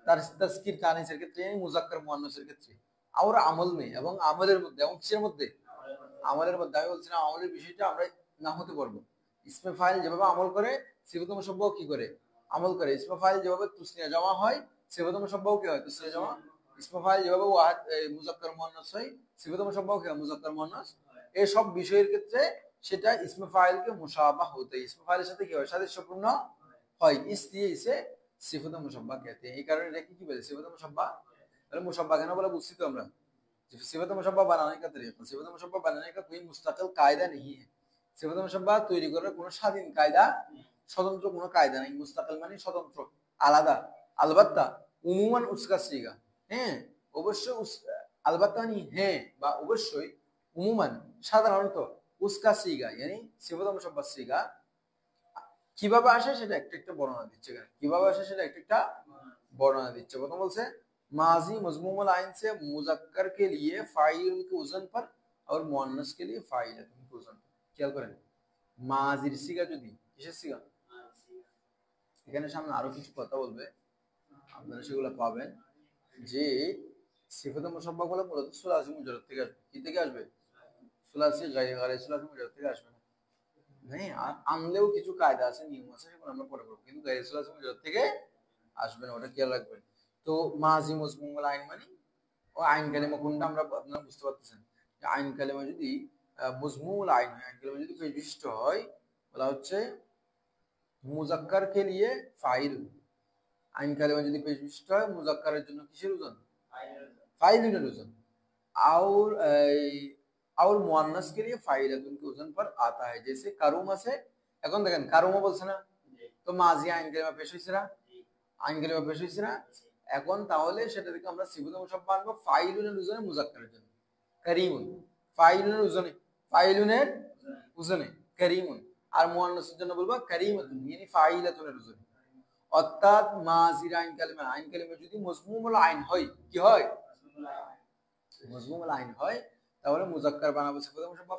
তার তাসকির তানিসের ক্ষেত্রে, মুজাক্কার মুআন্নাসের ক্ষেত্রে, আর আমল में এবং আমলের মধ্যে, এবং কিসের মধ্যে, আমলের মধ্যে। আমি বলছিলাম আমলের বিষয়টা আমরা না হতে পারবো। ইসমে ফাইল যেভাবে আমল করে সিফাত মুশাব্বাহ কি করে আমল করে, ইসমে ফাইল যেভাবে তুসনিয়া জমা হয় সিফাত মুশাব্বাহ কি হয় তুসনিয়া জমা। ইসমে ফাইল যেভাবে ওয়াহিদ মুজাক্কার মুআন্নাস হয় সিফাত মুশাব্বাহ কি হয় মুজাক্কার মুআন্নাস। এই সব বিষয়ের ক্ষেত্রে সেটা ইসমে ফাইলকে মুশাবাহ হতে, ইসমে ফাইলের সাথে কি হয় সাদৃশ্যপূর্ণ হয়, इसलिए इसे सिफत मुशब्बा कहते हैं। এই কারণে এটাকে কি বলে সিফাত মুশাব্বাহ। তাহলে মুশাব্বাহ কেন বলে বুঝছি তো আমরা, सिफत मुशब्बा बनाने का तरीका, सिफत मुशब्बा बनाने का कोई मुस्तकिल कायदा नहीं है। सिफत मुशब्बा তৈরি করার কোনো স্বাধীন কায়দা, স্বতন্ত্র কোনো কায়দা নেই। মুস্তাকিল মানে স্বতন্ত্র, আলাদা। আলবাত্তা উমুমান উসকা সিগা, হ্যাঁ অবশ্যই আলবাত্তা মানে হ্যাঁ বা অবশ্যই, উমুমান সাধারণত, উসকা সিগা yani সিফত মুশব্বা সিগা কিভাবে আসে সেটা একটা একটা বর্ণনা দিচ্ছে। কিভাবে আসে সেটা একটা একটা বর্ণনা দিচ্ছে। প্রথম বলছে माजी मजमूमुल आइन से मुजक्कर के लिए फाइल के वजन पर और मुअन्नस के लिए फाइल के वजन पर। খেয়াল করেন মাজির সিগা যদি কিসের সিগা, এখানে সামনে আরো কিছু কথা বলবে আপনারা সেগুলো পাবেন, যে সিফাত মুশাব্বাহ গুলো মূলত সুলাসি মুজাররদ থেকে আসবে। কি থেকে আসবে, সুলাসি গায়রে সুলাসি মুজাররদ থেকে আসবে না। হ্যাঁ, আর আনলেও কিছু কায়দা আছে, নিয়ম আছে, সেগুলো আমরা পরে পড়ব, কিন্তু গায়রে সুলাসি মুজাররদ থেকে আসবে না, ওটা খেয়াল রাখবেন। তো মাজি মজমুমুল আইন মানে ও আইন কালেমা কোনটা আমরা আপনারা বুঝতে পারতেছেন, যে আইন কালেমা যদি মজমুমুল আইন হয়, আইন কালেমা যদি বিশিষ্ট হয়, বলা হচ্ছে মুজাক্কার কে লিয়ে ফাইল। আইন কালেমা যদি বিশিষ্ট হয় মুজাক্কারের জন্য কিসের ওজন, ফাইলের ওজন। और मुअन्नस के लिए फाइलतुन के वजन पर आता है, जैसे करुमा से এখন দেখেন কারুমা বলছে না, তো মাজি আইন কালিমা পেশ হয়েছে না, আইন কালিমা পেশ হয়েছে না। এখন তাহলে সেটা থেকে আমরা সিবুল মুসাফা আনবো ফাইলুনের উজনে মুজাক্কারের জন্য কারিমুন, ফাইলুনের উজনে, ফাইলুনের উজনে কারিমুন, আর মুআন্নাসের জন্য বলবো কারিমাতুন মানে ফাইলাতুনের উজনে। অর্থাৎ মাজির আইন কালিমা যদি মজমুমুল আইন হয়, কি হয়, মজমুমুল আইন হয়, তাহলে মুজাক্কার বানাবো সিফাতুল মুসাফা